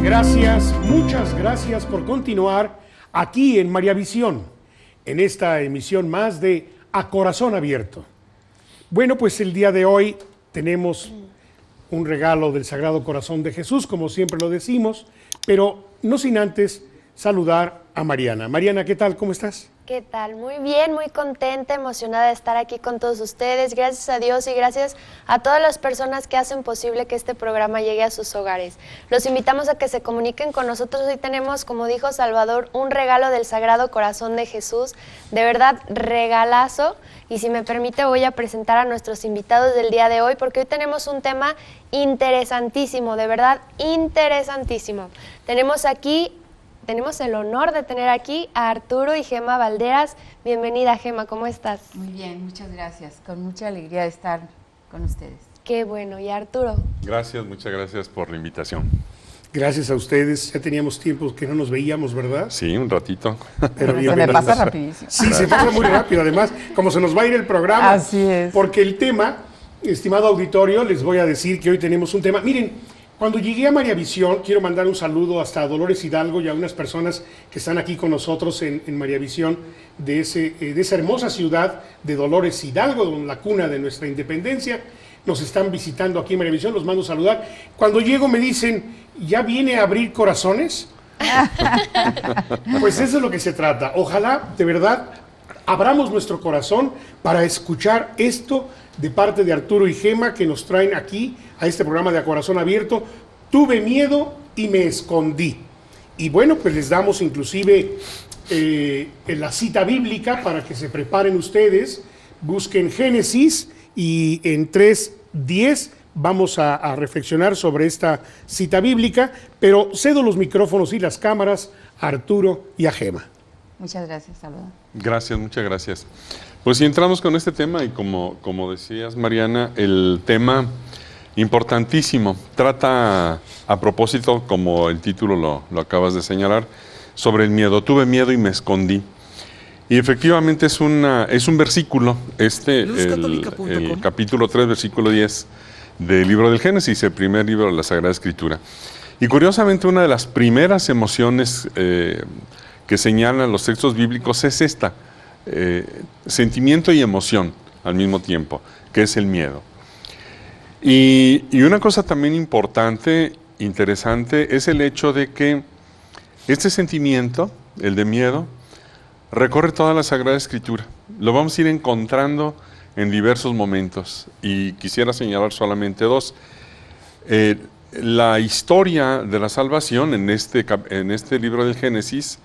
Gracias, muchas gracias por continuar aquí en María Visión, en esta emisión más de A Corazón Abierto. Bueno, pues el día de hoy tenemos un regalo del Sagrado Corazón de Jesús, como siempre lo decimos, pero no sin antes saludar a Mariana. Mariana, ¿qué tal? ¿Cómo estás? ¿Qué tal? Muy bien, muy contenta, emocionada de estar aquí con todos ustedes. Gracias a Dios y gracias a todas las personas que hacen posible que este programa llegue a sus hogares. Los invitamos a que se comuniquen con nosotros. Hoy tenemos, como dijo Salvador, un regalo del Sagrado Corazón de Jesús. De verdad, regalazo. Y si me permite, voy a presentar a nuestros invitados del día de hoy, porque hoy tenemos un tema interesantísimo, de verdad, interesantísimo. Tenemos el honor de tener aquí a Arturo y Gema Valderas. Bienvenida, Gema, ¿cómo estás? Muy bien, muchas gracias. Con mucha alegría de estar con ustedes. Qué bueno. ¿Y Arturo? Gracias, muchas gracias por la invitación. Gracias a ustedes. Ya teníamos tiempo que no nos veíamos, ¿verdad? Sí, un ratito. Pero se me pasa rapidísimo. Sí, se pasa muy rápido. Además, como se nos va a ir el programa. Así es. Porque el tema, estimado auditorio, les voy a decir que hoy tenemos un tema. Miren, cuando llegué a María Visión, quiero mandar un saludo hasta Dolores Hidalgo y a unas personas que están aquí con nosotros en María Visión, de esa hermosa ciudad de Dolores Hidalgo, la cuna de nuestra independencia. Nos están visitando aquí en María Visión, los mando a saludar. Cuando llego me dicen, ¿ya viene a abrir corazones? Pues eso es lo que se trata. Ojalá, de verdad, abramos nuestro corazón para escuchar esto de parte de Arturo y Gema, que nos traen aquí a este programa de A Corazón Abierto. Tuve miedo y me escondí. Y bueno, pues les damos inclusive la cita bíblica para que se preparen ustedes. Busquen Génesis y en 3:10 vamos a reflexionar sobre esta cita bíblica, pero cedo los micrófonos y las cámaras a Arturo y a Gema. Muchas gracias, Salvador. Gracias, muchas gracias. Pues si entramos con este tema y como decías, Mariana, el tema importantísimo, trata a propósito, como el título lo acabas de señalar, sobre el miedo. Tuve miedo y me escondí. Y efectivamente es un versículo, el capítulo 3, versículo 10 del libro del Génesis, el primer libro de la Sagrada Escritura. Y curiosamente una de las primeras emociones que señalan los textos bíblicos es esta, sentimiento y emoción al mismo tiempo, que es el miedo. Y una cosa también importante, interesante, es el hecho de que este sentimiento, el de miedo, recorre toda la Sagrada Escritura. Lo vamos a ir encontrando en diversos momentos y quisiera señalar solamente dos. La historia de la salvación en este libro del Génesis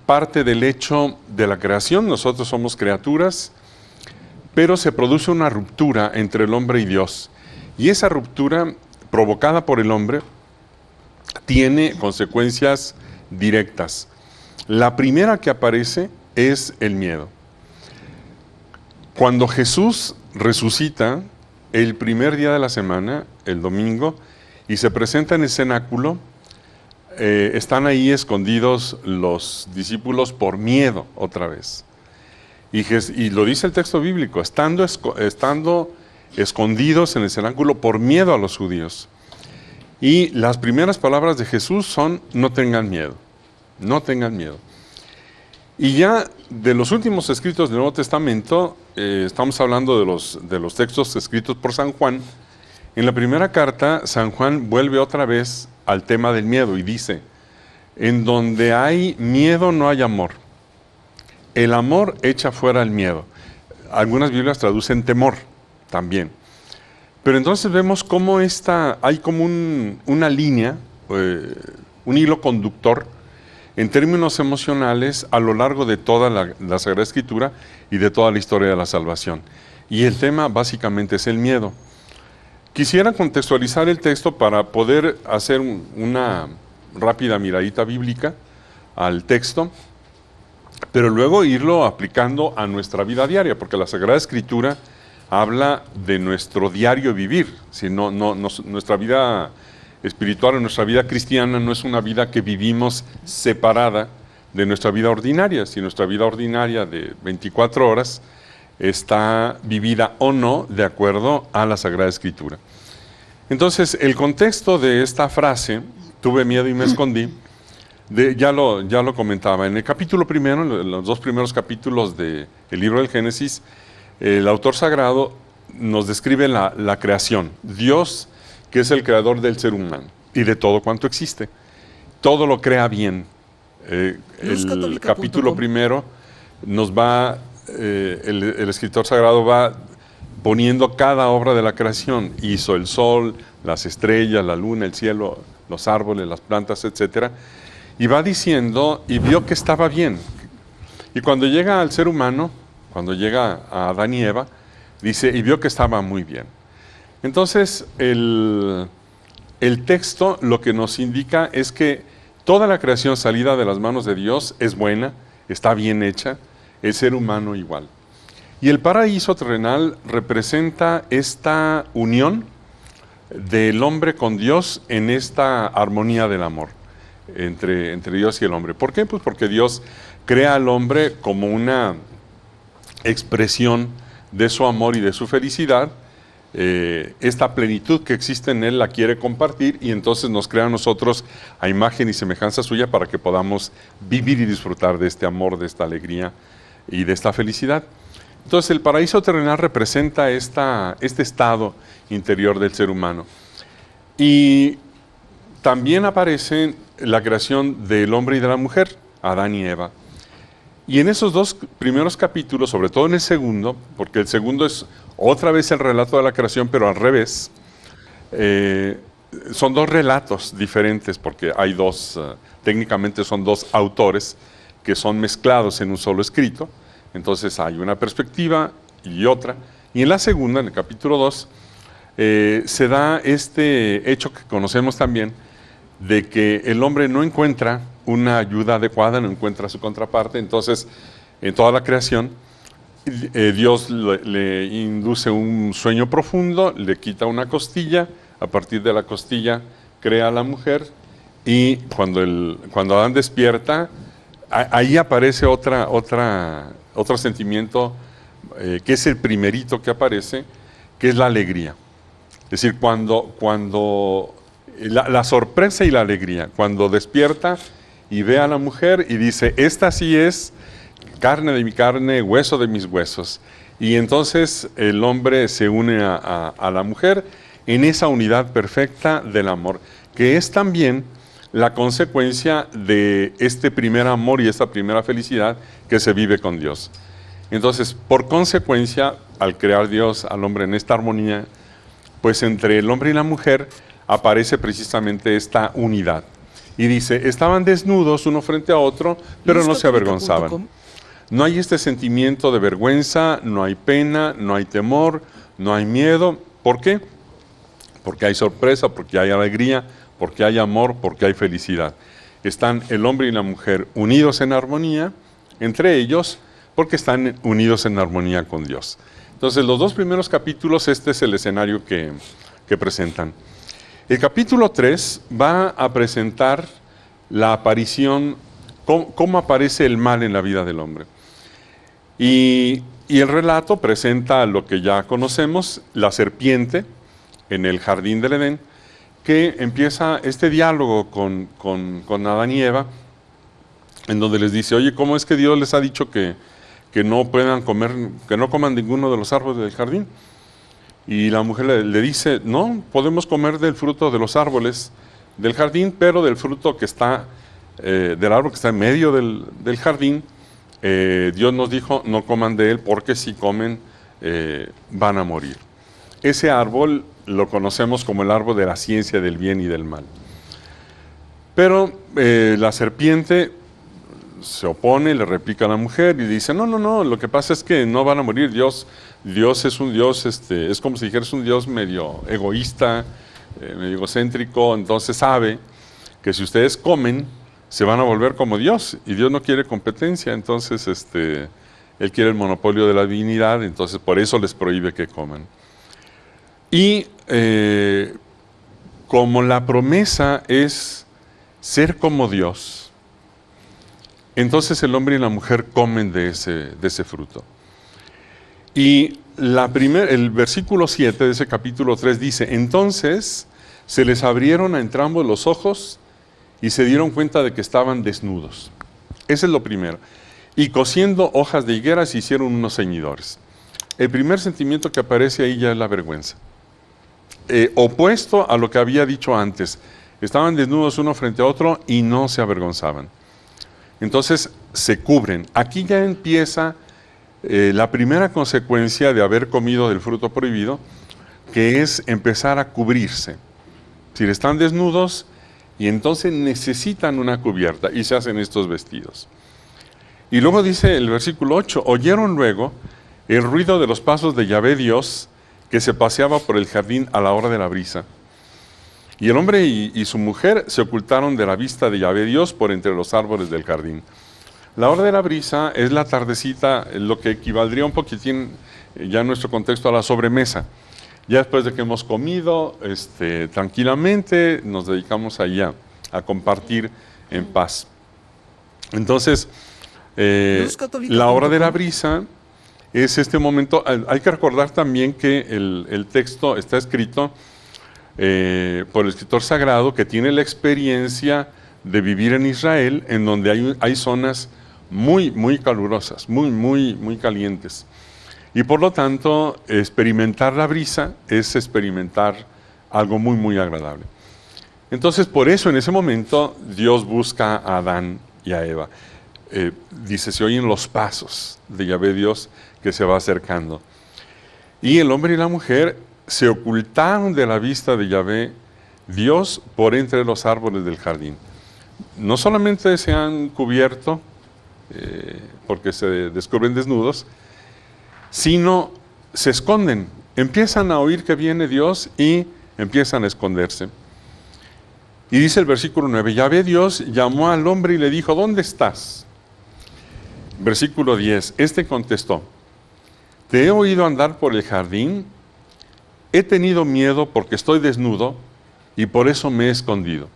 parte del hecho de la creación. Nosotros somos criaturas, pero se produce una ruptura entre el hombre y Dios. Y esa ruptura provocada por el hombre tiene consecuencias directas. La primera que aparece es el miedo. Cuando Jesús resucita el primer día de la semana, el domingo, y se presenta en el cenáculo, están ahí escondidos los discípulos por miedo otra vez. Y lo dice el texto bíblico, estando escondidos en el cenáculo por miedo a los judíos. Y las primeras palabras de Jesús son, no tengan miedo, no tengan miedo. Y ya de los últimos escritos del Nuevo Testamento, estamos hablando de los textos escritos por San Juan. En la primera carta, San Juan vuelve otra vez al tema del miedo y dice, en donde hay miedo no hay amor. El amor echa fuera el miedo. Algunas Biblias traducen temor también. Pero entonces vemos cómo hay como una línea, un hilo conductor en términos emocionales a lo largo de toda la Sagrada Escritura y de toda la historia de la salvación. Y el tema básicamente es el miedo. Quisiera contextualizar el texto para poder hacer una rápida miradita bíblica al texto, pero luego irlo aplicando a nuestra vida diaria, porque la Sagrada Escritura habla de nuestro diario vivir. Si no, nuestra vida espiritual o nuestra vida cristiana no es una vida que vivimos separada de nuestra vida ordinaria, si nuestra vida ordinaria de 24 horas está vivida o no de acuerdo a la Sagrada Escritura. Entonces, el contexto de esta frase tuve miedo y me escondí, ya lo comentaba. En el capítulo primero, en los 2 primeros capítulos del libro del Génesis, el autor sagrado nos describe la creación. Dios, que es el creador del ser humano y de todo cuanto existe. Todo lo crea bien. El capítulo primero nos va, el escritor sagrado va poniendo cada obra de la creación. Hizo el sol, las estrellas, la luna, el cielo, los árboles, las plantas, etcétera. Y va diciendo, y vio que estaba bien. Y cuando llega al ser humano, cuando llega a Adán y Eva, dice, y vio que estaba muy bien. Entonces, el texto lo que nos indica es que toda la creación salida de las manos de Dios es buena, está bien hecha, el ser humano igual. Y el paraíso terrenal representa esta unión del hombre con Dios en esta armonía del amor entre Dios y el hombre. ¿Por qué? Pues porque Dios crea al hombre como una expresión de su amor y de su felicidad. Esta plenitud que existe en él la quiere compartir y entonces nos crea a nosotros a imagen y semejanza suya para que podamos vivir y disfrutar de este amor, de esta alegría y de esta felicidad. Entonces el paraíso terrenal representa este estado interior del ser humano. Y también aparece la creación del hombre y de la mujer, Adán y Eva. Y en esos 2 primeros capítulos, sobre todo en el segundo, porque el segundo es otra vez el relato de la creación, pero al revés, son 2 relatos diferentes, porque hay técnicamente son 2 autores que son mezclados en un solo escrito. Entonces hay una perspectiva y otra. Y en la segunda, en el capítulo 2, se da este hecho que conocemos también, de que el hombre no encuentra una ayuda adecuada, no encuentra su contraparte. Entonces, en toda la creación, Dios le induce un sueño profundo, le quita una costilla, a partir de la costilla crea a la mujer, y cuando Adán despierta, ahí aparece otro sentimiento, que es el primerito que aparece, que es la alegría. Es decir, cuando la sorpresa y la alegría, cuando despierta y ve a la mujer y dice, esta sí es carne de mi carne, hueso de mis huesos. Y entonces el hombre se une a la mujer en esa unidad perfecta del amor, que es también la consecuencia de este primer amor y esta primera felicidad que se vive con Dios. Entonces, por consecuencia, al crear Dios al hombre en esta armonía, pues entre el hombre y la mujer aparece precisamente esta unidad. Y dice, estaban desnudos uno frente a otro, pero no se avergonzaban. No hay este sentimiento de vergüenza, no hay pena, no hay temor, no hay miedo. ¿Por qué? Porque hay sorpresa, porque hay alegría, porque hay amor, porque hay felicidad. Están el hombre y la mujer unidos en armonía entre ellos, porque están unidos en armonía con Dios. Entonces, los 2 primeros capítulos, este es el escenario que presentan. El capítulo 3 va a presentar la aparición, cómo aparece el mal en la vida del hombre. Y el relato presenta lo que ya conocemos, la serpiente en el jardín del Edén, que empieza este diálogo con Adán y Eva, en donde les dice, oye, ¿cómo es que Dios les ha dicho que no puedan comer, que no coman ninguno de los árboles del jardín? Y la mujer le dice, no, podemos comer del fruto de los árboles del jardín, pero del fruto que está, del árbol que está en medio del jardín, Dios nos dijo, no coman de él, porque si comen van a morir. Ese árbol lo conocemos como el árbol de la ciencia del bien y del mal. Pero la serpiente se opone, le replica a la mujer y dice, no, lo que pasa es que no van a morir. Dios es un Dios, es como si dijeras un Dios medio egoísta, medio egocéntrico, entonces sabe que si ustedes comen, se van a volver como Dios, y Dios no quiere competencia, entonces Él quiere el monopolio de la divinidad, entonces por eso les prohíbe que coman. Y como la promesa es ser como Dios, entonces el hombre y la mujer comen de ese fruto. Y el versículo 7 de ese capítulo 3 dice, entonces se les abrieron a entrambos los ojos y se dieron cuenta de que estaban desnudos. Ese es lo primero. Y cosiendo hojas de higuera se hicieron unos ceñidores. El primer sentimiento que aparece ahí ya es la vergüenza. Opuesto a lo que había dicho antes. Estaban desnudos uno frente a otro y no se avergonzaban. Entonces se cubren. Aquí ya empieza la primera consecuencia de haber comido del fruto prohibido, que es empezar a cubrirse. Si están desnudos y entonces necesitan una cubierta y se hacen estos vestidos. Y luego dice el versículo 8, oyeron luego el ruido de los pasos de Yahvé Dios que se paseaba por el jardín a la hora de la brisa. Y el hombre y su mujer se ocultaron de la vista de Yahvé Dios por entre los árboles del jardín. La hora de la brisa es la tardecita, lo que equivaldría un poquitín ya en nuestro contexto a la sobremesa. Ya después de que hemos comido tranquilamente, nos dedicamos allá a compartir en paz. Entonces, la hora de la brisa es este momento. Hay que recordar también que el texto está escrito por el escritor sagrado que tiene la experiencia de vivir en Israel, en donde hay zonas muy, muy calurosas, muy calientes. Y por lo tanto, experimentar la brisa es experimentar algo muy agradable. Entonces, por eso en ese momento Dios busca a Adán y a Eva. Dice, se oyen los pasos de Yahvé Dios que se va acercando. Y el hombre y la mujer se ocultaron de la vista de Yahvé Dios por entre los árboles del jardín. No solamente se han cubierto, porque se descubren desnudos, sino se esconden. Empiezan a oír que viene Dios y empiezan a esconderse. Y dice el versículo 9, Yahvé Dios llamó al hombre y le dijo, ¿dónde estás? Versículo 10, este contestó, te he oído andar por el jardín, he tenido miedo porque estoy desnudo y por eso me he escondido.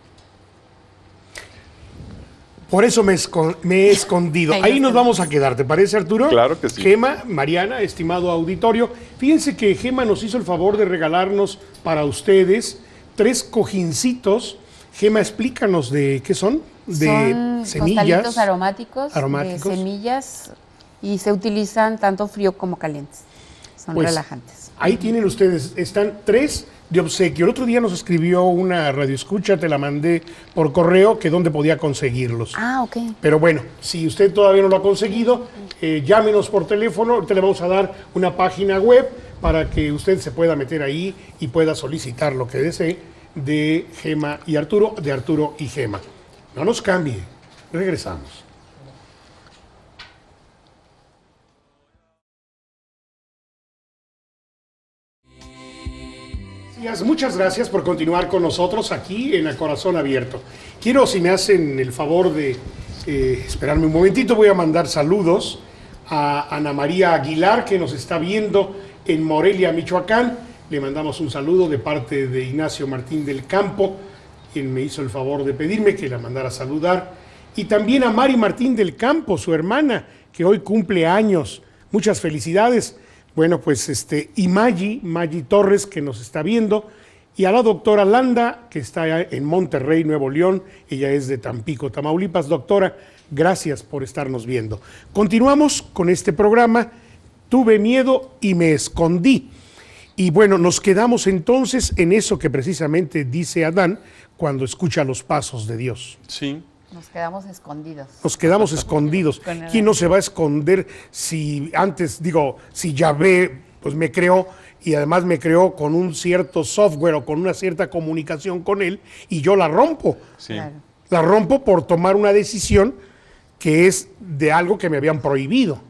Por eso me he escondido. Ahí nos vamos a quedar, ¿te parece, Arturo? Claro que sí. Gema, Mariana, estimado auditorio, fíjense que Gema nos hizo el favor de regalarnos para ustedes 3 cojincitos. Gema, explícanos de qué son. De son semillas. Costalitos aromáticos, de semillas, y se utilizan tanto frío como calientes. Son Pues, relajantes. Ahí tienen ustedes, están 3 de obsequio. El otro día nos escribió una radioescucha, te la mandé por correo, que dónde podía conseguirlos. Ah, ok. Pero bueno, si usted todavía no lo ha conseguido, llámenos por teléfono, ahorita le vamos a dar una página web para que usted se pueda meter ahí y pueda solicitar lo que desee de Gema y Arturo, de Arturo y Gema. No nos cambie, regresamos. Muchas gracias por continuar con nosotros aquí en A Corazón Abierto. Quiero, si me hacen el favor de esperarme un momentito, voy a mandar saludos a Ana María Aguilar, que nos está viendo en Morelia, Michoacán. Le mandamos un saludo de parte de Ignacio Martín del Campo, quien me hizo el favor de pedirme que la mandara a saludar. Y también a Mari Martín del Campo, su hermana, que hoy cumple años. Muchas felicidades. Bueno, pues y Maggi Torres, que nos está viendo, y a la doctora Landa, que está en Monterrey, Nuevo León. Ella es de Tampico, Tamaulipas. Doctora, gracias por estarnos viendo. Continuamos con este programa. Tuve miedo y me escondí. Y bueno, nos quedamos entonces en eso que precisamente dice Adán cuando escucha los pasos de Dios. Sí. Nos quedamos escondidos. Nos quedamos escondidos. ¿Quién no se va a esconder si antes, si Yahvé pues me creó y además me creó con un cierto software o con una cierta comunicación con él y yo la rompo? Sí. Claro. La rompo por tomar una decisión que es de algo que me habían prohibido.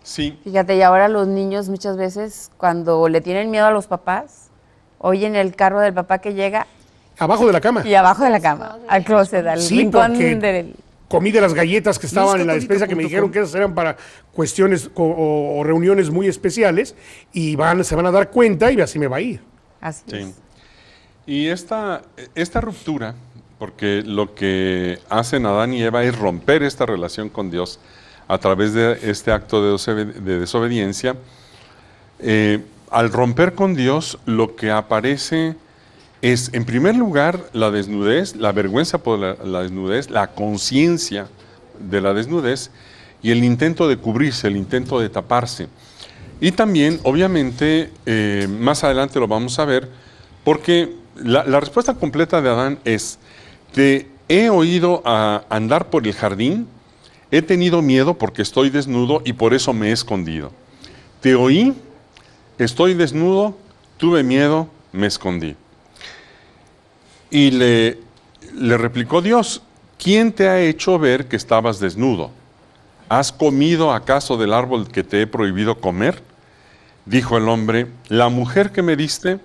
Sí. Fíjate, y ahora los niños muchas veces cuando le tienen miedo a los papás, oyen el carro del papá que llega Abajo de la cama. y abajo de la cama, al closet, al Sí, rincón porque del... comí de las galletas que estaban en la despensa que me dijeron que esas eran para cuestiones o reuniones muy especiales y se van a dar cuenta y así me va a ir. Así Sí. es. Y esta ruptura, porque lo que hacen Adán y Eva es romper esta relación con Dios a través de este acto de desobediencia, al romper con Dios, lo que aparece es, en primer lugar, la desnudez, la vergüenza por la desnudez, la conciencia de la desnudez y el intento de cubrirse, el intento de taparse. Y también, obviamente, más adelante lo vamos a ver, porque la respuesta completa de Adán es: te he oído andar por el jardín, he tenido miedo porque estoy desnudo y por eso me he escondido. Te oí, estoy desnudo, tuve miedo, me escondí. Y le replicó Dios: ¿quién te ha hecho ver que estabas desnudo? ¿Has comido acaso del árbol que te he prohibido comer? Dijo el hombre: la mujer que me diste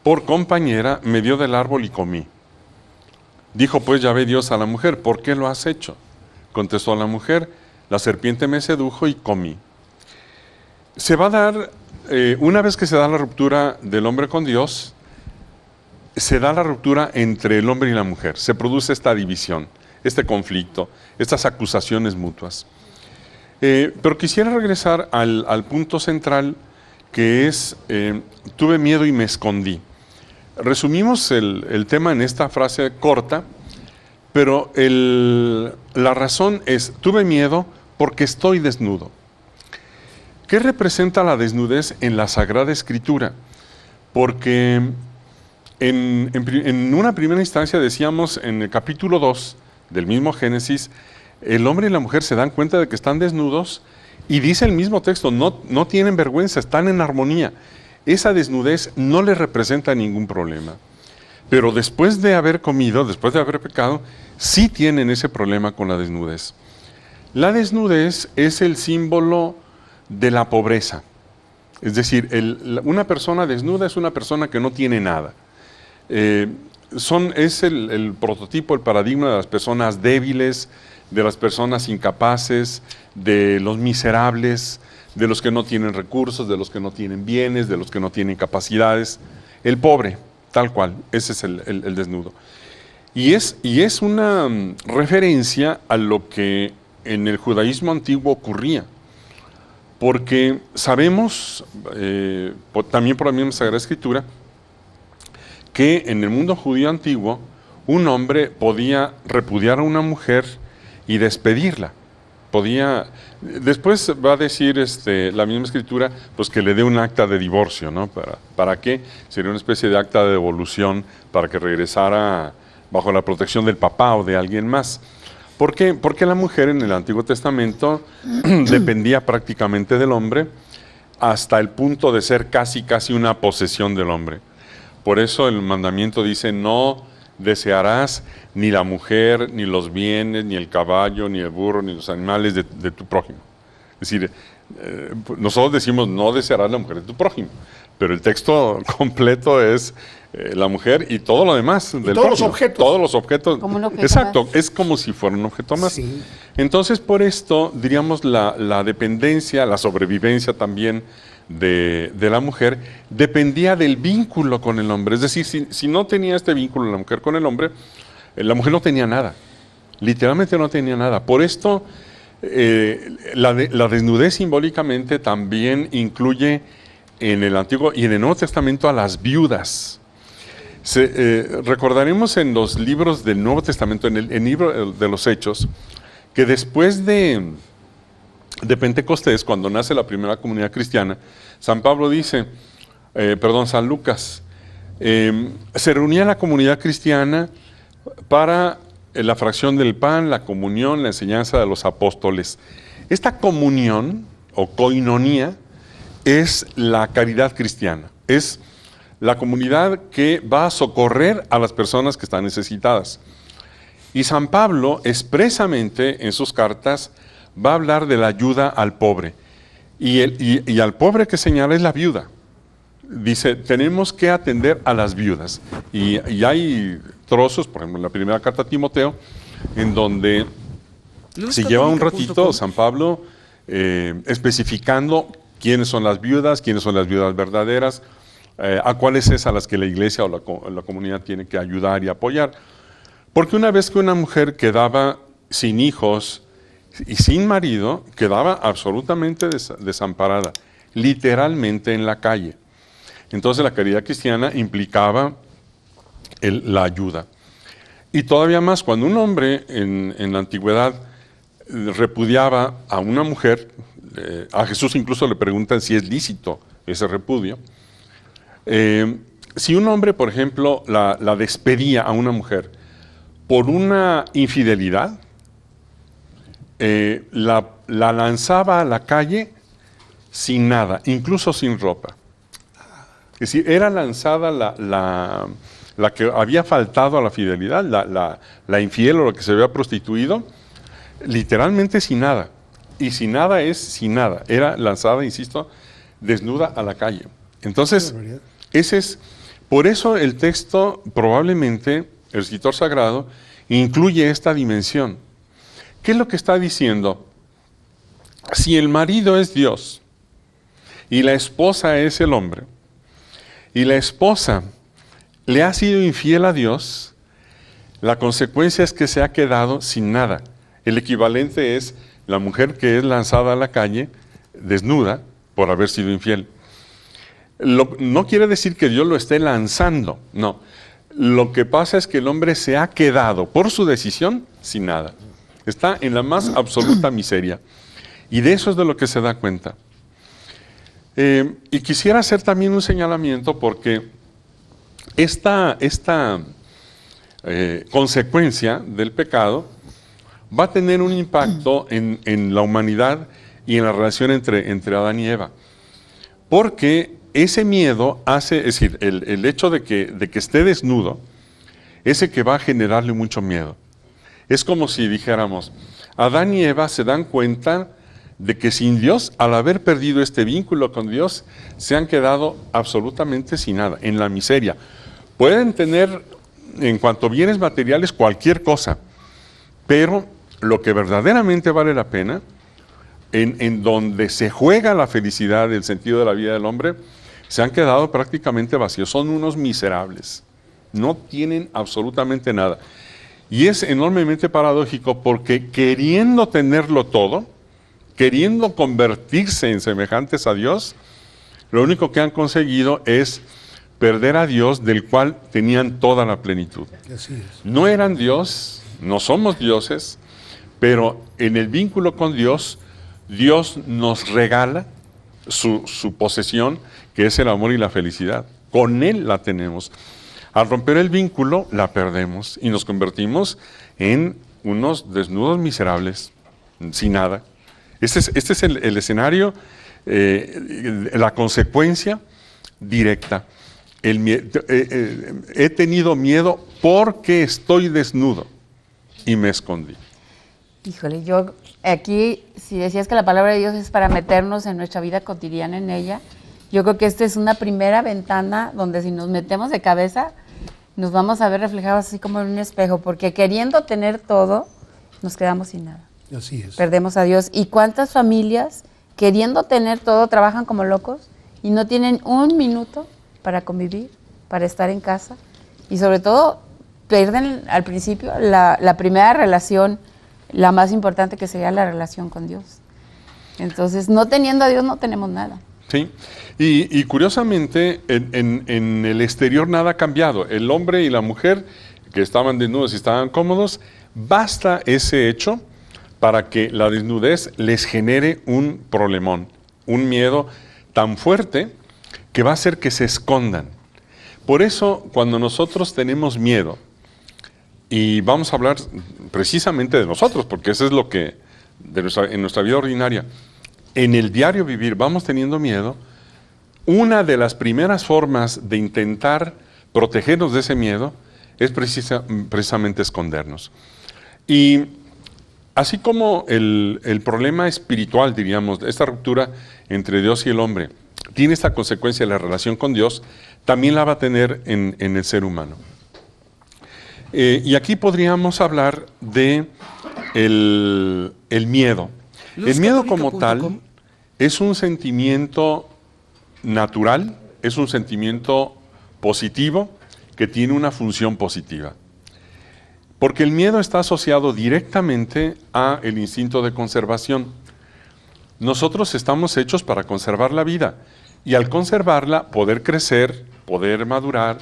por compañera me dio del árbol y comí. Dijo pues Yahvé Dios a la mujer: ¿por qué lo has hecho? Contestó la mujer: la serpiente me sedujo y comí. Se va a dar, una vez que se da la ruptura del hombre con Dios, se da la ruptura entre el hombre y la mujer. Se produce esta división, este conflicto, estas acusaciones mutuas. Pero quisiera regresar al punto central, que es, tuve miedo y me escondí. Resumimos el tema en esta frase corta, pero la razón es: tuve miedo porque estoy desnudo. ¿Qué representa la desnudez en la Sagrada Escritura? Porque en una primera instancia decíamos en el capítulo 2 del mismo Génesis, el hombre y la mujer se dan cuenta de que están desnudos y dice el mismo texto, no tienen vergüenza, están en armonía. Esa desnudez no les representa ningún problema. Pero después de haber comido, después de haber pecado, sí tienen ese problema con la desnudez. La desnudez es el símbolo de la pobreza. Es decir, una persona desnuda es una persona que no tiene nada. Es el prototipo, el paradigma de las personas débiles, de las personas incapaces, de los miserables, de los que no tienen recursos, de los que no tienen bienes, de los que no tienen capacidades. El pobre, tal cual, ese es el desnudo. Y es una referencia a lo que en el judaísmo antiguo ocurría. Porque sabemos, también por la misma Sagrada Escritura, que en el mundo judío antiguo un hombre podía repudiar a una mujer y despedirla. Después va a decir la misma Escritura, pues que le dé un acta de divorcio, ¿no? ¿Para qué? Sería una especie de acta de devolución para que regresara bajo la protección del papá o de alguien más. ¿Por qué? Porque la mujer en el Antiguo Testamento dependía prácticamente del hombre hasta el punto de ser casi una posesión del hombre. Por eso el mandamiento dice: no desearás ni la mujer, ni los bienes, ni el caballo, ni el burro, ni los animales de tu prójimo. Es decir, nosotros decimos: no desearás la mujer de tu prójimo, pero el texto completo es la mujer y todo lo demás del todos prójimo. los objetos. Todos los objetos. Como un objeto Exacto, más. es como si fuera un objeto más. Sí. Entonces, por esto, diríamos, la dependencia, la sobrevivencia también de la mujer dependía del vínculo con el hombre. Es decir, si no tenía este vínculo la mujer con el hombre, la mujer no tenía nada. Literalmente no tenía nada. Por esto, la desnudez simbólicamente también incluye en el Antiguo y en el Nuevo Testamento a las viudas. Recordaremos en los libros del Nuevo Testamento, en el libro de los Hechos, que después de Pentecostés, cuando nace la primera comunidad cristiana, San Lucas, se reunía la comunidad cristiana para la fracción del pan, la comunión, la enseñanza de los apóstoles. Esta comunión o koinonía es la caridad cristiana, es la comunidad que va a socorrer a las personas que están necesitadas. Y San Pablo expresamente en sus cartas va a hablar de la ayuda al pobre. Y al pobre que señala es la viuda. Dice, tenemos que atender a las viudas. Y hay trozos, por ejemplo, en la primera carta a Timoteo, en donde se lleva un ratito San Pablo especificando quiénes son las viudas verdaderas, a cuáles es a las que la iglesia o la comunidad tiene que ayudar y apoyar. Porque una vez que una mujer quedaba sin hijos y sin marido, quedaba absolutamente desamparada, literalmente en la calle. Entonces la caridad cristiana implicaba la ayuda. Y todavía más, cuando un hombre en la antigüedad repudiaba a una mujer, a Jesús incluso le preguntan si es lícito ese repudio. Si un hombre, por ejemplo, la despedía a una mujer por una infidelidad, la lanzaba a la calle sin nada, incluso sin ropa. Es decir, era lanzada la que había faltado a la fidelidad, la infiel o la que se había prostituido, literalmente sin nada. Y sin nada es sin nada. Era lanzada, insisto, desnuda a la calle. Entonces, por eso el texto, probablemente, el escritor sagrado, incluye esta dimensión. ¿Qué es lo que está diciendo? Si el marido es Dios y la esposa es el hombre, y la esposa le ha sido infiel a Dios, la consecuencia es que se ha quedado sin nada. El equivalente es la mujer que es lanzada a la calle, desnuda, por haber sido infiel. No quiere decir que Dios lo esté lanzando, no. Lo que pasa es que el hombre se ha quedado, por su decisión, sin nada. Está en la más absoluta miseria. Y de eso es de lo que se da cuenta. Y quisiera hacer también un señalamiento porque esta consecuencia del pecado va a tener un impacto en la humanidad y en la relación entre Adán y Eva. Porque ese miedo hace, es decir, el hecho de que esté desnudo, ese que va a generarle mucho miedo. Es como si dijéramos, Adán y Eva se dan cuenta de que sin Dios, al haber perdido este vínculo con Dios, se han quedado absolutamente sin nada, en la miseria. Pueden tener, en cuanto a bienes materiales, cualquier cosa, pero lo que verdaderamente vale la pena, en donde se juega la felicidad, el sentido de la vida del hombre, se han quedado prácticamente vacíos. Son unos miserables. No tienen absolutamente nada. Y es enormemente paradójico porque queriendo tenerlo todo, queriendo convertirse en semejantes a Dios, lo único que han conseguido es perder a Dios, del cual tenían toda la plenitud. Así es. No eran Dios, no somos dioses, pero en el vínculo con Dios, Dios nos regala su posesión, que es el amor y la felicidad. Con Él la tenemos. Al romper el vínculo, la perdemos y nos convertimos en unos desnudos miserables, sin nada. Este es el escenario, la consecuencia directa. He tenido miedo porque estoy desnudo y me escondí. Híjole, yo aquí, si decías que la palabra de Dios es para meternos en nuestra vida cotidiana en ella, yo creo que esta es una primera ventana donde si nos metemos de cabeza, nos vamos a ver reflejados así como en un espejo, porque queriendo tener todo, nos quedamos sin nada. Así es. Perdemos a Dios. ¿Y cuántas familias, queriendo tener todo, trabajan como locos y no tienen un minuto para convivir, para estar en casa? Y sobre todo, pierden al principio la primera relación, la más importante, que sería la relación con Dios. Entonces, no teniendo a Dios, no tenemos nada. Sí, y curiosamente, en el exterior nada ha cambiado. El hombre y la mujer, que estaban desnudos y estaban cómodos, basta ese hecho para que la desnudez les genere un problemón, un miedo tan fuerte que va a hacer que se escondan. Por eso, cuando nosotros tenemos miedo, y vamos a hablar precisamente de nosotros, porque eso es lo que en nuestra vida ordinaria, en el diario vivir vamos teniendo miedo, una de las primeras formas de intentar protegernos de ese miedo es precisamente escondernos. Y así como el problema espiritual, diríamos, esta ruptura entre Dios y el hombre, tiene esta consecuencia de la relación con Dios, también la va a tener en el ser humano. Y aquí podríamos hablar de el miedo. El miedo como tal es un sentimiento natural, es un sentimiento positivo que tiene una función positiva. Porque el miedo está asociado directamente al instinto de conservación. Nosotros estamos hechos para conservar la vida y al conservarla poder crecer, poder madurar,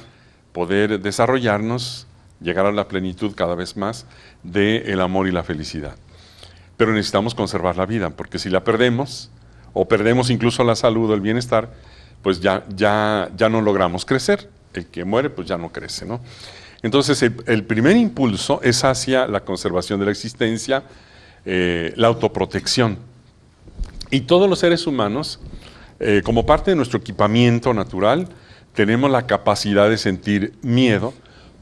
poder desarrollarnos, llegar a la plenitud cada vez más del amor y la felicidad. Pero necesitamos conservar la vida, porque si la perdemos, o perdemos incluso la salud o el bienestar, pues ya no logramos crecer. El que muere, pues ya no crece, ¿no? Entonces, el primer impulso es hacia la conservación de la existencia, la autoprotección. Y todos los seres humanos, como parte de nuestro equipamiento natural, tenemos la capacidad de sentir miedo,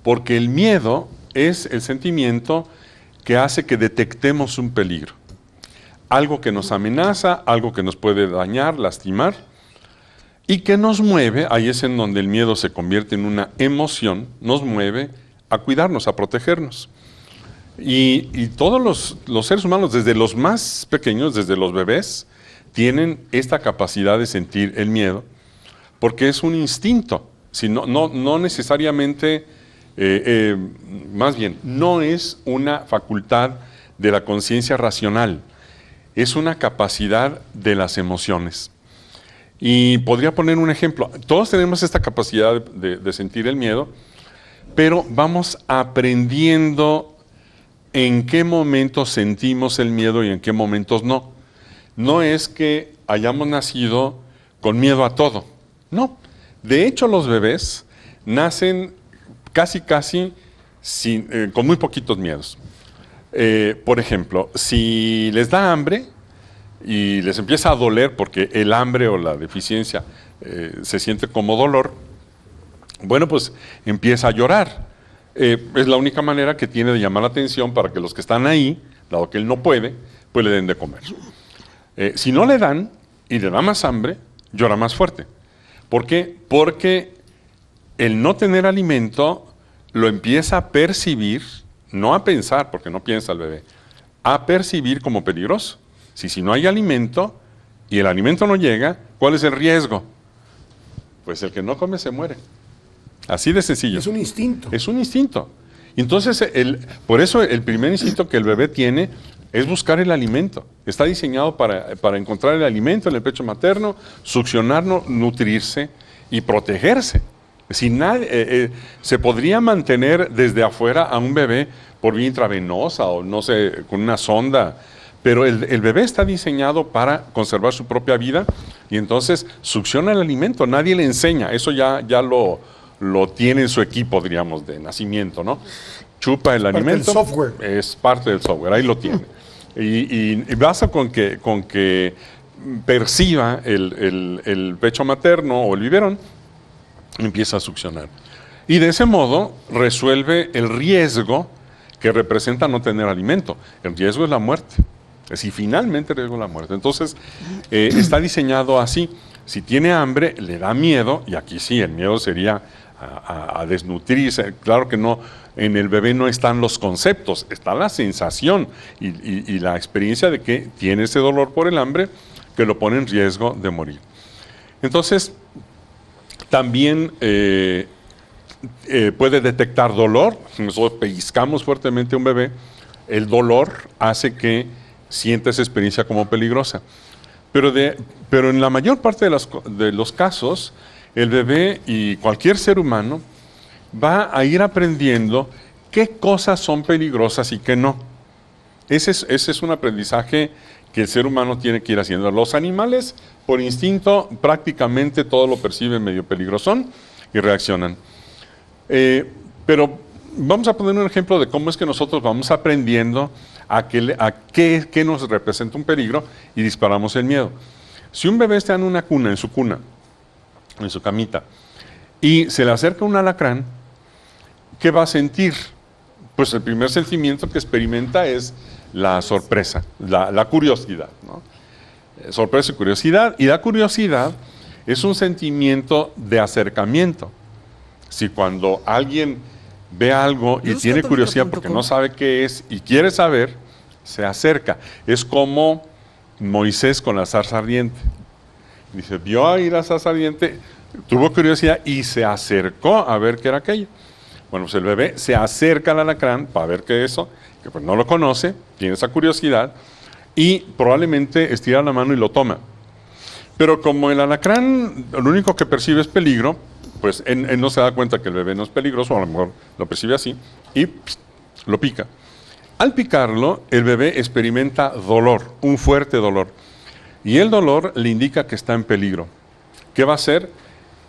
porque el miedo es el sentimiento que hace que detectemos un peligro. Algo que nos amenaza, algo que nos puede dañar, lastimar, y que nos mueve, ahí es en donde el miedo se convierte en una emoción, nos mueve a cuidarnos, a protegernos. Y todos los seres humanos, desde los más pequeños, desde los bebés, tienen esta capacidad de sentir el miedo, porque es un instinto, no necesariamente, más bien, no es una facultad de la conciencia racional, es una capacidad de las emociones. Y podría poner un ejemplo. Todos tenemos esta capacidad de sentir el miedo, pero vamos aprendiendo en qué momentos sentimos el miedo y en qué momentos no. No es que hayamos nacido con miedo a todo, no. De hecho, los bebés nacen casi con muy poquitos miedos. Por ejemplo, si les da hambre y les empieza a doler, porque el hambre o la deficiencia se siente como dolor, bueno, pues empieza a llorar. Es la única manera que tiene de llamar la atención para que los que están ahí, dado que él no puede, pues le den de comer. Si no le dan y le da más hambre, llora más fuerte. ¿Por qué? Porque el no tener alimento lo empieza a percibir, no a pensar, porque no piensa el bebé, a percibir como peligroso. Si no hay alimento y el alimento no llega, ¿cuál es el riesgo? Pues el que no come se muere. Así de sencillo. Es un instinto. Es un instinto. Entonces, por eso el primer instinto que el bebé tiene es buscar el alimento. Está diseñado para encontrar el alimento en el pecho materno, succionarlo, nutrirse y protegerse. Se podría mantener desde afuera a un bebé por vía intravenosa o no sé, con una sonda, pero el bebé está diseñado para conservar su propia vida y entonces succiona el alimento, nadie le enseña, eso ya lo tiene en su equipo, diríamos, de nacimiento, ¿no? Chupa el alimento. Parte del software. Es parte del software, ahí lo tiene. Y basta con que perciba el pecho materno o el biberón, empieza a succionar. Y de ese modo resuelve el riesgo que representa no tener alimento. El riesgo es la muerte. Si finalmente el riesgo es la muerte. Entonces, está diseñado así. Si tiene hambre, le da miedo, y aquí sí, el miedo sería a desnutrirse. Claro que no, en el bebé no están los conceptos, está la sensación y la experiencia de que tiene ese dolor por el hambre que lo pone en riesgo de morir. Entonces, también puede detectar dolor. Si nosotros pellizcamos fuertemente a un bebé, el dolor hace que sienta esa experiencia como peligrosa. Pero en la mayor parte de los casos, el bebé y cualquier ser humano va a ir aprendiendo qué cosas son peligrosas y qué no. Ese es un aprendizaje que el ser humano tiene que ir haciendo. Los animales, por instinto, prácticamente todo lo perciben medio peligrosón y reaccionan. Pero vamos a poner un ejemplo de cómo es que nosotros vamos aprendiendo a qué nos representa un peligro y disparamos el miedo. Si un bebé está en una cuna, en su camita, y se le acerca un alacrán, ¿qué va a sentir? Pues el primer sentimiento que experimenta es la sorpresa, la curiosidad, ¿no? Sorpresa y curiosidad. Y la curiosidad es un sentimiento de acercamiento. Si cuando alguien ve algo y tiene curiosidad porque no sabe qué es y quiere saber, se acerca. Es como Moisés con la zarza ardiente. Dice, vio ahí la zarza ardiente, tuvo curiosidad y se acercó a ver qué era aquello. Bueno, pues el bebé se acerca al alacrán para ver qué es eso, que pues no lo conoce, tiene esa curiosidad y probablemente estira la mano y lo toma. Pero como el alacrán lo único que percibe es peligro, pues él no se da cuenta que el bebé no es peligroso, o a lo mejor lo percibe así, y lo pica. Al picarlo, el bebé experimenta dolor, un fuerte dolor. Y el dolor le indica que está en peligro. ¿Qué va a hacer?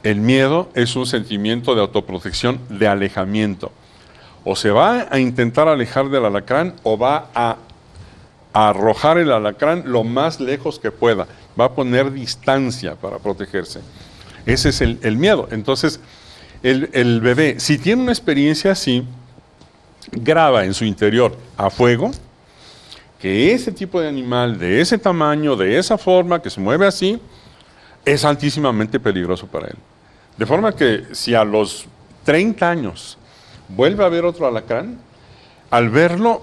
El miedo es un sentimiento de autoprotección, de alejamiento. O se va a intentar alejar del alacrán o va a arrojar el alacrán lo más lejos que pueda. Va a poner distancia para protegerse. Ese es el miedo. Entonces, el bebé, si tiene una experiencia así, graba en su interior a fuego que ese tipo de animal, de ese tamaño, de esa forma, que se mueve así, es altísimamente peligroso para él. De forma que si a los 30 años vuelve a ver otro alacrán, al verlo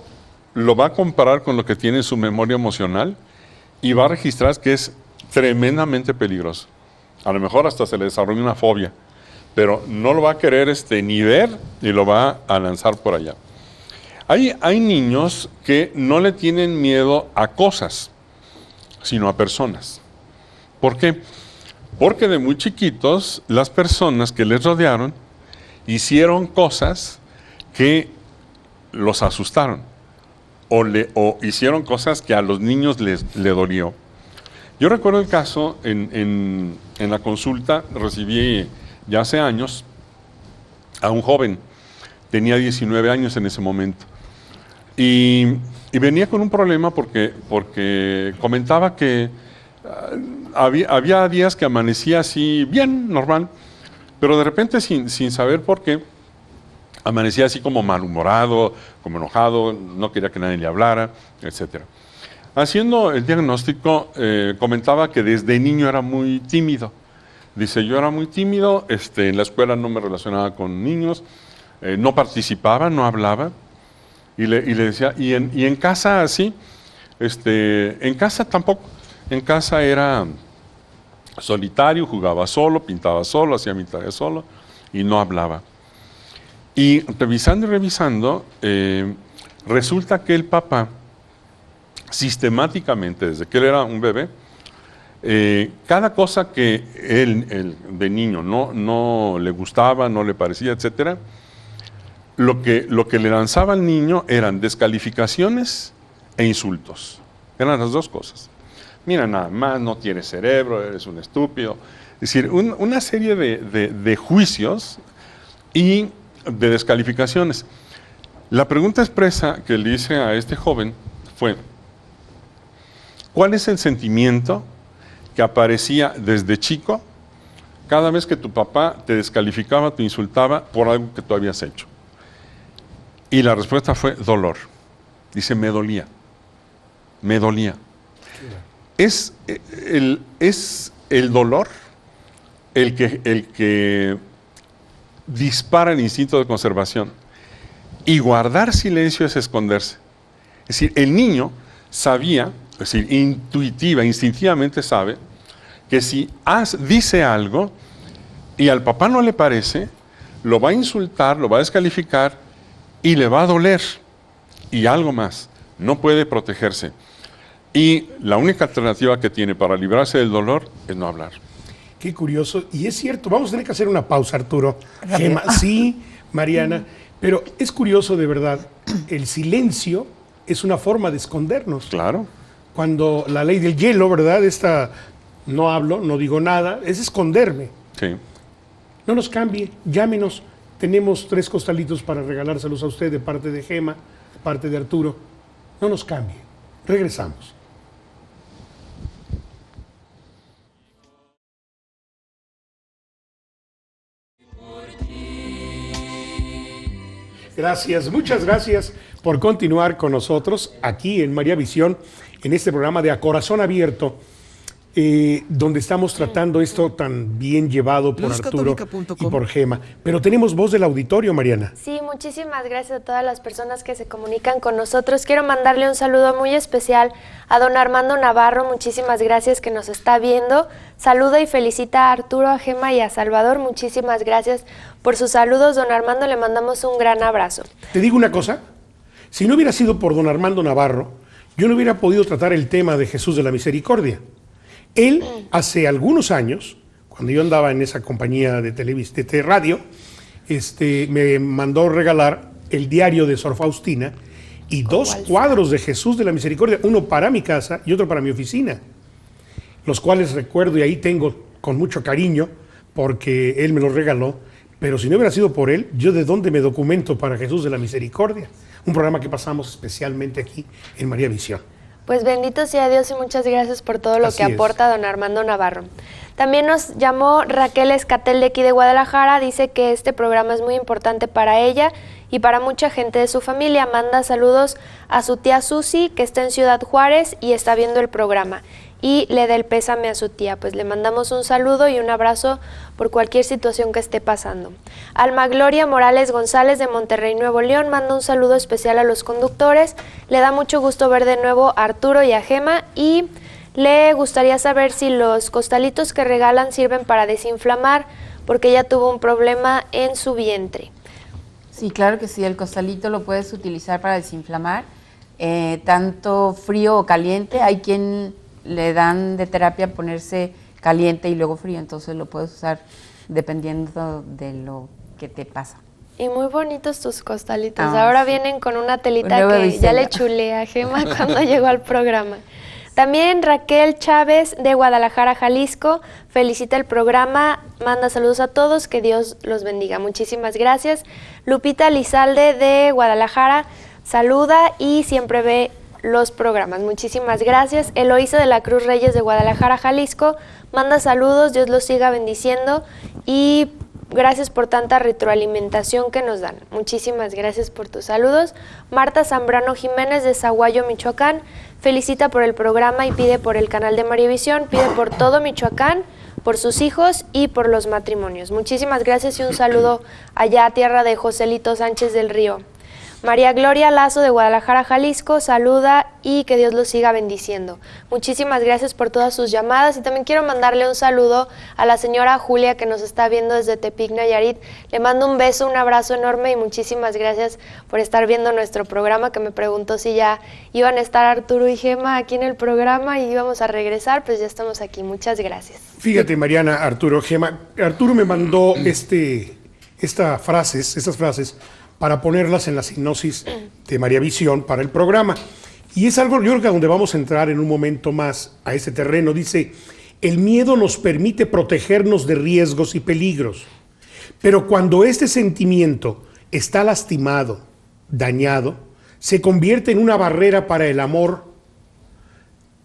lo va a comparar con lo que tiene en su memoria emocional y va a registrar que es tremendamente peligroso. A lo mejor hasta se le desarrolla una fobia, pero no lo va a querer ni ver y lo va a lanzar por allá. Hay niños que no le tienen miedo a cosas, sino a personas. ¿Por qué? Porque de muy chiquitos las personas que les rodearon hicieron cosas que los asustaron o hicieron cosas que a los niños le dolió. Yo recuerdo el caso en la consulta, recibí ya hace años a un joven, tenía 19 años en ese momento, y venía con un problema porque comentaba que había días que amanecía así bien, normal, pero de repente sin saber por qué, amanecía así como malhumorado, como enojado, no quería que nadie le hablara, etc. Haciendo el diagnóstico, comentaba que desde niño era muy tímido. Dice, yo era muy tímido, en la escuela no me relacionaba con niños, no participaba, no hablaba, y le decía, y en casa así, en casa tampoco, en casa era solitario, jugaba solo, pintaba solo, hacía mi tarea solo, y no hablaba. Y revisando, resulta que el papá, sistemáticamente, desde que él era un bebé, cada cosa que él de niño no le gustaba, no le parecía, etcétera, lo que le lanzaba al niño eran descalificaciones e insultos. Eran las dos cosas. Mira, nada más, no tienes cerebro, eres un estúpido. Es decir, una serie de juicios y de descalificaciones. La pregunta expresa que le hice a este joven fue, ¿cuál es el sentimiento que aparecía desde chico cada vez que tu papá te descalificaba, te insultaba por algo que tú habías hecho? Y la respuesta fue dolor. Dice, me dolía. Me dolía. Es el dolor el que dispara el instinto de conservación. Y guardar silencio es esconderse. Es decir, el niño sabía, es decir, instintivamente sabe, que si dice algo y al papá no le parece, lo va a insultar, lo va a descalificar y le va a doler. Y algo más, no puede protegerse. Y la única alternativa que tiene para librarse del dolor es no hablar. Qué curioso. Y es cierto, vamos a tener que hacer una pausa, Arturo. Gema, sí, Mariana. Pero es curioso de verdad, el silencio es una forma de escondernos. Claro. Cuando la ley del hielo, ¿verdad? No hablo, no digo nada, es esconderme. Sí. No nos cambie, llámenos. Tenemos 3 costalitos para regalárselos a usted de parte de Gema, de parte de Arturo. No nos cambie. Regresamos. Gracias, muchas gracias por continuar con nosotros aquí en María Visión, en este programa de A Corazón Abierto, donde estamos tratando esto tan bien llevado por Arturo y por Gema. Pero tenemos voz del auditorio, Mariana. Sí, muchísimas gracias a todas las personas que se comunican con nosotros. Quiero mandarle un saludo muy especial a don Armando Navarro, muchísimas gracias, que nos está viendo. Saluda y felicita a Arturo, a Gema y a Salvador. Muchísimas gracias por sus saludos. Don Armando, le mandamos un gran abrazo. Te digo una cosa, si no hubiera sido por don Armando Navarro, yo no hubiera podido tratar el tema de Jesús de la Misericordia. Él, hace algunos años, cuando yo andaba en esa compañía de radio, me mandó regalar el diario de Sor Faustina y 2 cuadros de Jesús de la Misericordia, uno para mi casa y otro para mi oficina, los cuales recuerdo y ahí tengo con mucho cariño porque él me los regaló, pero si no hubiera sido por él, ¿yo de dónde me documento para Jesús de la Misericordia? Un programa que pasamos especialmente aquí en María Visión. Pues bendito sea Dios y muchas gracias por todo lo que aporta don Armando Navarro. También nos llamó Raquel Escatel de aquí de Guadalajara, dice que este programa es muy importante para ella y para mucha gente de su familia. Manda saludos a su tía Susi, que está en Ciudad Juárez y está viendo el programa. Y le da el pésame a su tía. Pues le mandamos un saludo y un abrazo por cualquier situación que esté pasando. Alma Gloria Morales González de Monterrey, Nuevo León, manda un saludo especial a los conductores. Le da mucho gusto ver de nuevo a Arturo y a Gema y le gustaría saber si los costalitos que regalan sirven para desinflamar, porque ella tuvo un problema en su vientre. Sí, claro que sí, el costalito lo puedes utilizar para desinflamar, tanto frío o caliente. Hay quien le dan de terapia ponerse caliente y luego frío, entonces lo puedes usar dependiendo de lo que te pasa. Y muy bonitos tus costalitos. Ahora sí vienen con una telita que ya le chulé a Gema cuando llegó al programa. También Raquel Chávez de Guadalajara, Jalisco, felicita el programa, manda saludos a todos, que Dios los bendiga. Muchísimas gracias. Lupita Lizalde de Guadalajara saluda y siempre ve los programas. Muchísimas gracias. Eloísa de la Cruz Reyes de Guadalajara, Jalisco, manda saludos, Dios los siga bendiciendo y gracias por tanta retroalimentación que nos dan. Muchísimas gracias por tus saludos. Marta Zambrano Jiménez de Zaguayo, Michoacán, felicita por el programa y pide por el canal de María Visión, pide por todo Michoacán, por sus hijos y por los matrimonios. Muchísimas gracias y un saludo allá a tierra de Joselito Sánchez del Río. María Gloria Lazo de Guadalajara, Jalisco, saluda y que Dios los siga bendiciendo. Muchísimas gracias por todas sus llamadas y también quiero mandarle un saludo a la señora Julia que nos está viendo desde Tepic, Nayarit. Le mando un beso, un abrazo enorme y muchísimas gracias por estar viendo nuestro programa, que me preguntó si ya iban a estar Arturo y Gema aquí en el programa y íbamos a regresar, pues ya estamos aquí. Muchas gracias. Fíjate, Mariana, Arturo, Gema, Arturo me mandó estas frases para ponerlas en la sinopsis de María Visión para el programa. Y es algo, yo creo que a donde vamos a entrar en un momento más a ese terreno. Dice, el miedo nos permite protegernos de riesgos y peligros, pero cuando este sentimiento está lastimado, dañado, se convierte en una barrera para el amor.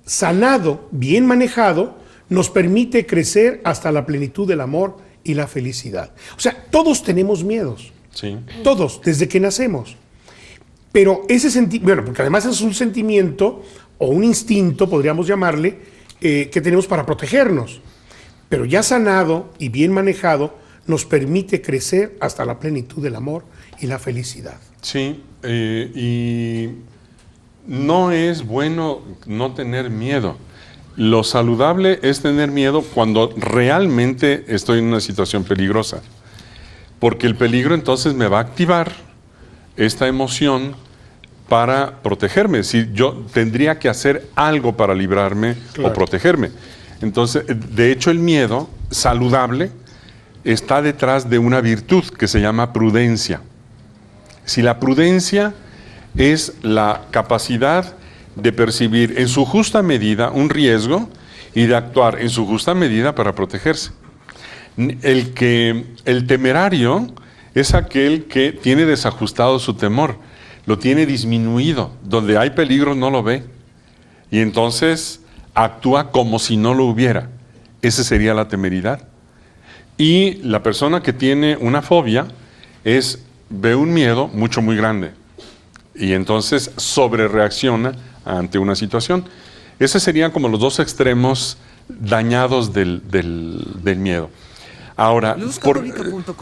Sanado, bien manejado, nos permite crecer hasta la plenitud del amor y la felicidad. O sea, todos tenemos miedos. Sí. Todos, desde que nacemos. Pero ese sentimiento, bueno, porque además es un sentimiento o un instinto, podríamos llamarle, que tenemos para protegernos. Pero ya sanado y bien manejado, nos permite crecer hasta la plenitud del amor y la felicidad. Sí, y no es bueno no tener miedo. Lo saludable es tener miedo cuando realmente estoy en una situación peligrosa. Porque el peligro entonces me va a activar esta emoción para protegerme. Si yo tendría que hacer algo para librarme o protegerme. Entonces, de hecho, el miedo saludable está detrás de una virtud que se llama prudencia. Si la prudencia es la capacidad de percibir en su justa medida un riesgo y de actuar en su justa medida para protegerse. El temerario es aquel que tiene desajustado su temor, lo tiene disminuido, donde hay peligro no lo ve y entonces actúa como si no lo hubiera. Esa sería la temeridad. Y la persona que tiene una fobia ve un miedo muy grande y entonces sobrereacciona ante una situación. Esos serían como los dos extremos dañados del miedo. Ahora,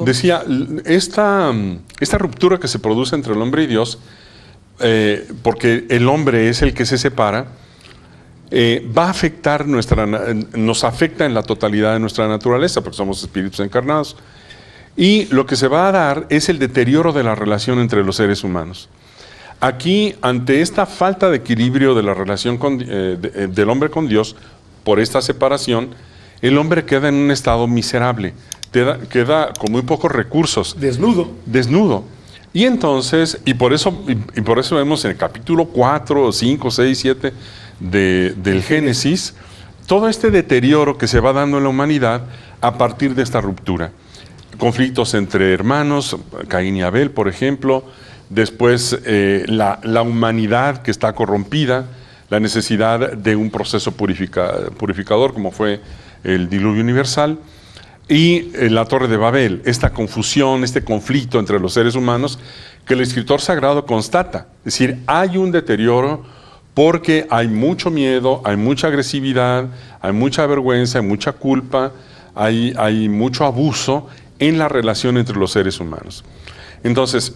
decía, esta ruptura que se produce entre el hombre y Dios, porque el hombre es el que se separa, va a afectar nos afecta en la totalidad de nuestra naturaleza, porque somos espíritus encarnados. Y lo que se va a dar es el deterioro de la relación entre los seres humanos. Aquí, ante esta falta de equilibrio de la relación del hombre con Dios, por esta separación, el hombre queda en un estado miserable, queda con muy pocos recursos. Desnudo. Y entonces, y por eso vemos en el capítulo 4, 5, 6, 7 del Génesis, todo este deterioro que se va dando en la humanidad a partir de esta ruptura. Conflictos entre hermanos, Caín y Abel, por ejemplo, después la humanidad que está corrompida, la necesidad de un proceso purificador como fue el diluvio universal, y la Torre de Babel, esta confusión, este conflicto entre los seres humanos que el escritor sagrado constata. Es decir, hay un deterioro porque hay mucho miedo, hay mucha agresividad, hay mucha vergüenza, hay mucha culpa, hay mucho abuso en la relación entre los seres humanos. Entonces,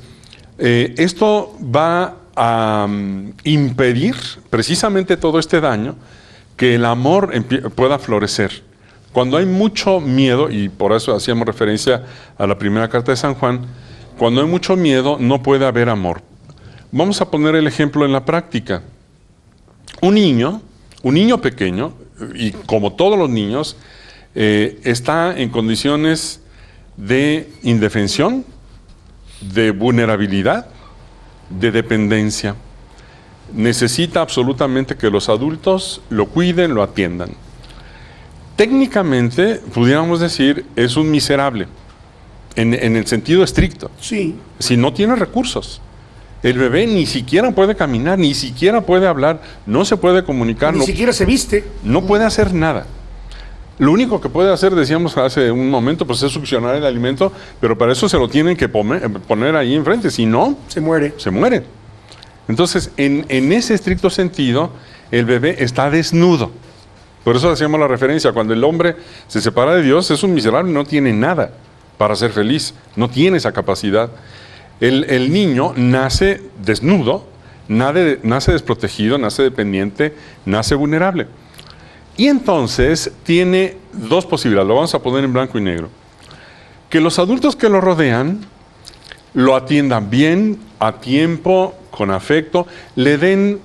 esto va a impedir precisamente todo este daño, que el amor pueda florecer. Cuando hay mucho miedo, y por eso hacíamos referencia a la primera carta de San Juan, cuando hay mucho miedo no puede haber amor. Vamos a poner el ejemplo en la práctica. Un niño pequeño, y como todos los niños, está en condiciones de indefensión, de vulnerabilidad, de dependencia. Necesita absolutamente que los adultos lo cuiden, lo atiendan. Técnicamente, pudiéramos decir, es un miserable, en el sentido estricto. Sí. Si no tiene recursos. El bebé ni siquiera puede caminar, ni siquiera puede hablar, no se puede comunicar. Ni siquiera se viste. No puede hacer nada. Lo único que puede hacer, decíamos hace un momento, pues es succionar el alimento, pero para eso se lo tienen que poner ahí enfrente, si no, se muere. Entonces, en ese estricto sentido, el bebé está desnudo. Por eso hacíamos la referencia, cuando el hombre se separa de Dios, es un miserable, no tiene nada para ser feliz, no tiene esa capacidad. El niño nace desnudo, nace desprotegido, nace dependiente, nace vulnerable. Y entonces tiene dos posibilidades, lo vamos a poner en blanco y negro. Que los adultos que lo rodean lo atiendan bien, a tiempo, con afecto, le den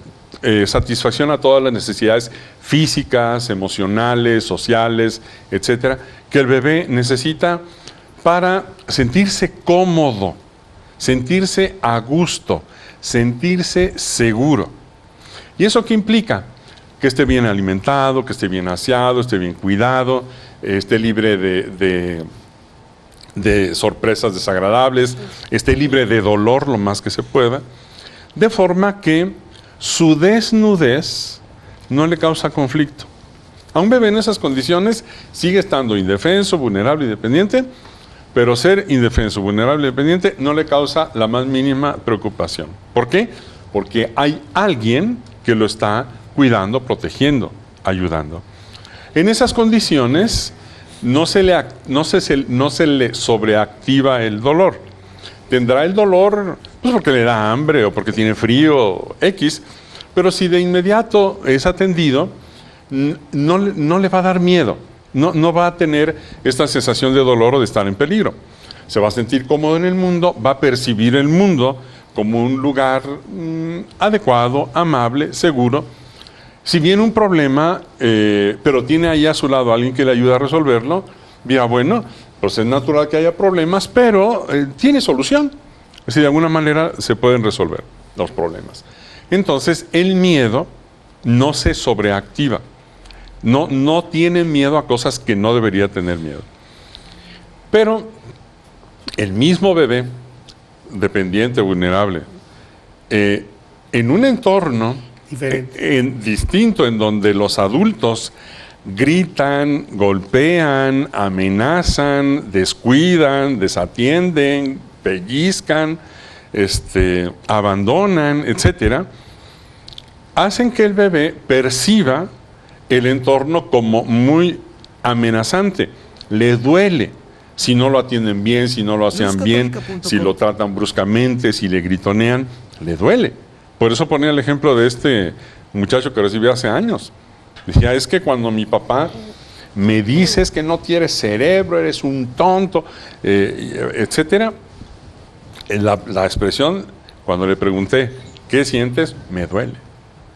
satisfacción a todas las necesidades físicas, emocionales, sociales, etcétera, que el bebé necesita para sentirse cómodo, sentirse a gusto, sentirse seguro. ¿Y eso qué implica? Que esté bien alimentado, que esté bien aseado, esté bien cuidado, esté libre de sorpresas desagradables, esté libre de dolor lo más que se pueda, de forma que su desnudez no le causa conflicto. A un bebé en esas condiciones sigue estando indefenso, vulnerable y dependiente, pero ser indefenso, vulnerable y dependiente no le causa la más mínima preocupación. ¿Por qué? Porque hay alguien que lo está cuidando, protegiendo, ayudando. En esas condiciones no se le sobreactiva el dolor. Tendrá el dolor pues porque le da hambre o porque tiene frío X, pero si de inmediato es atendido, no le va a dar miedo, no va a tener esta sensación de dolor o de estar en peligro. Se va a sentir cómodo en el mundo, va a percibir el mundo como un lugar adecuado, amable, seguro. Si viene un problema, pero tiene ahí a su lado a alguien que le ayuda a resolverlo, dirá, bueno, pues es natural que haya problemas, pero tiene solución. Es decir, de alguna manera se pueden resolver los problemas. Entonces, el miedo no se sobreactiva. No tiene miedo a cosas que no debería tener miedo. Pero el mismo bebé, dependiente, vulnerable, en un entorno distinto, en donde los adultos gritan, golpean, amenazan, descuidan, desatienden, pellizcan, abandonan, etcétera, hacen que el bebé perciba el entorno como muy amenazante. Le duele si no lo atienden bien, si no lo hacen bien, si lo tratan bruscamente, si le gritonean, le duele. Por eso ponía el ejemplo de este muchacho que recibí hace años. Decía, es que cuando mi papá me dice que no tienes cerebro, eres un tonto, etcétera, la expresión, cuando le pregunté, ¿qué sientes? Me duele.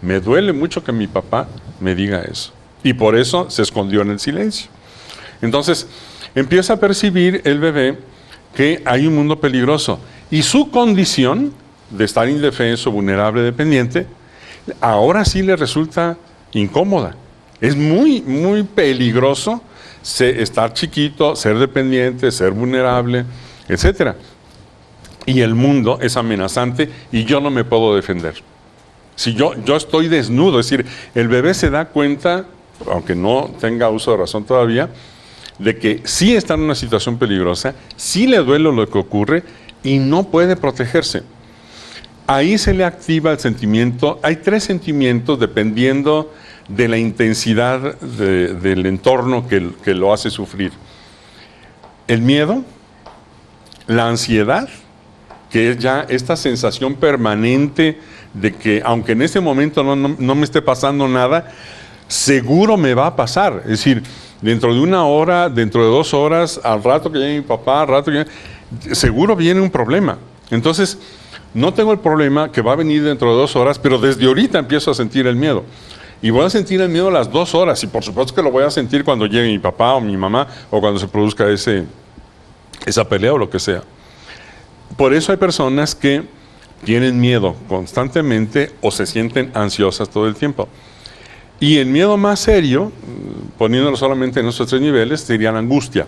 Me duele mucho que mi papá me diga eso. Y por eso se escondió en el silencio. Entonces, empieza a percibir el bebé que hay un mundo peligroso y su condición de estar indefenso, vulnerable, dependiente, ahora sí le resulta incómoda. Es muy, muy peligroso estar chiquito, ser dependiente, ser vulnerable, etcétera. Y el mundo es amenazante y yo no me puedo defender. Si yo estoy desnudo, es decir, el bebé se da cuenta, aunque no tenga uso de razón todavía, de que sí está en una situación peligrosa, sí le duele lo que ocurre y no puede protegerse. Ahí se le activa el sentimiento. Hay 3 sentimientos dependiendo de la intensidad del entorno que lo hace sufrir. El miedo, la ansiedad, que es ya esta sensación permanente de que aunque en ese momento no me esté pasando nada, seguro me va a pasar. Es decir, dentro de 1 hora, dentro de 2 horas, al rato que llegue mi papá, al rato que seguro viene un problema. Entonces, no tengo el problema que va a venir dentro de 2 horas, pero desde ahorita empiezo a sentir el miedo. Y voy a sentir el miedo a las 2 horas, y por supuesto que lo voy a sentir cuando llegue mi papá o mi mamá, o cuando se produzca esa pelea o lo que sea. Por eso hay personas que tienen miedo constantemente o se sienten ansiosas todo el tiempo. Y el miedo más serio, poniéndolo solamente en esos 3 niveles, sería la angustia.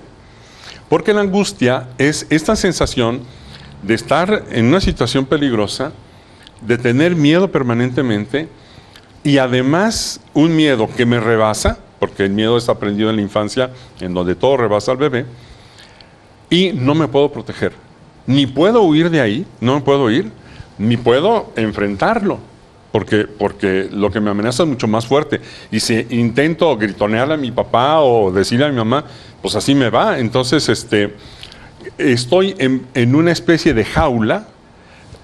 Porque la angustia es esta sensación de estar en una situación peligrosa, de tener miedo permanentemente y además un miedo que me rebasa, porque el miedo es aprendido en la infancia, en donde todo rebasa al bebé, y no me puedo proteger. Ni puedo huir de ahí, no me puedo ir, ni puedo enfrentarlo, porque lo que me amenaza es mucho más fuerte. Y si intento gritonearle a mi papá o decirle a mi mamá, pues así me va. Entonces, estoy en una especie de jaula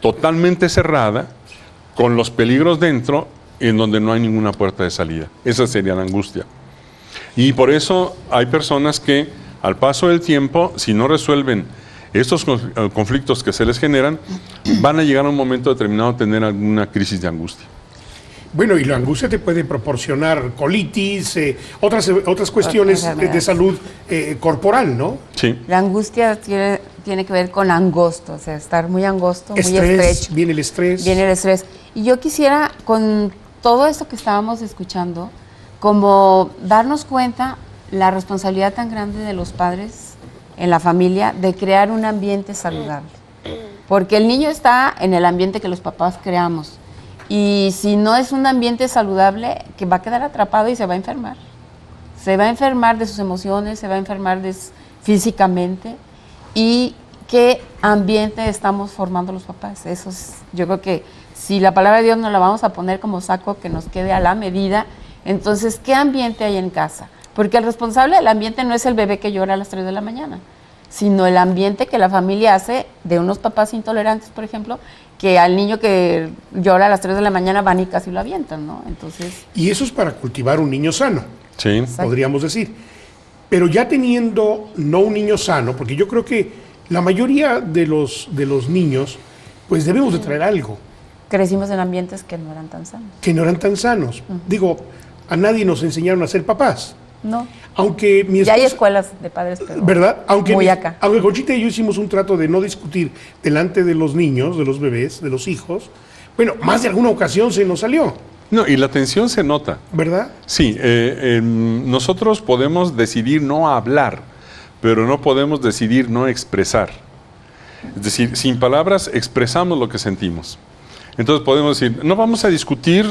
totalmente cerrada, con los peligros dentro, en donde no hay ninguna puerta de salida. Esa sería la angustia. Y por eso hay personas que, al paso del tiempo, si no resuelven estos conflictos que se les generan, van a llegar a un momento determinado a tener alguna crisis de angustia. Bueno, y la angustia te puede proporcionar colitis, otras cuestiones de salud corporal, ¿no? Sí. La angustia tiene que ver con angosto, o sea, estar muy angosto, Estrés, muy estrecho. viene el estrés. Viene el estrés. Y yo quisiera, con todo esto que estábamos escuchando, como darnos cuenta la responsabilidad tan grande de los padres en la familia de crear un ambiente saludable. Porque el niño está en el ambiente que los papás creamos. Y si no es un ambiente saludable, que va a quedar atrapado y se va a enfermar. Se va a enfermar de sus emociones, se va a enfermar físicamente. ¿Y qué ambiente estamos formando los papás? Eso es, yo creo que si la palabra de Dios nos la vamos a poner como saco que nos quede a la medida, entonces, ¿qué ambiente hay en casa? Porque el responsable del ambiente no es el bebé que llora a las 3 de la mañana, sino el ambiente que la familia hace de unos papás intolerantes, por ejemplo, que al niño que llora a las 3 de la mañana van y casi lo avientan, ¿no? Entonces... Y eso es para cultivar un niño sano, Sí. podríamos decir. Pero ya teniendo no un niño sano, porque yo creo que la mayoría de los niños, pues debemos de traer algo, Crecimos en ambientes que no eran tan sanos. que no eran tan sanos. Digo, a nadie nos enseñaron a ser papás. No. Aunque mi Ya hay esposa, escuelas de padres, pero ¿verdad? Aunque muy acá. aunque Conchita y yo hicimos un trato de no discutir delante de los niños, de los bebés, de los hijos, bueno, más de alguna ocasión se nos salió, No, y la tensión se nota. ¿verdad? Sí, nosotros podemos decidir no hablar, pero no podemos decidir no expresar. Es decir, sin palabras expresamos lo que sentimos. Entonces podemos decir, no vamos a discutir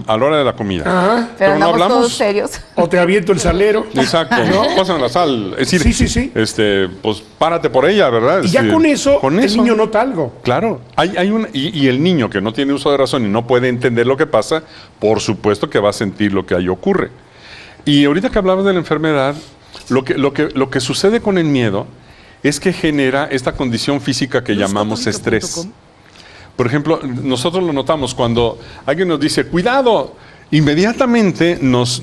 a la hora de la comida. Ajá. Pero no andamos hablamos. todos serios. O te aviento el salero. Exacto, ¿no? Pásame la sal. Es decir, Sí. pues párate por ella, ¿verdad? Y ya Es con decir, eso, el niño nota algo. Claro, y el niño que no tiene uso de razón y no puede entender lo que pasa, por supuesto que va a sentir lo que ahí ocurre. Y ahorita que hablabas de la enfermedad, lo que sucede con el miedo es que genera esta condición física que llamamos estrés. Por ejemplo, nosotros lo notamos cuando alguien nos dice, cuidado, inmediatamente nos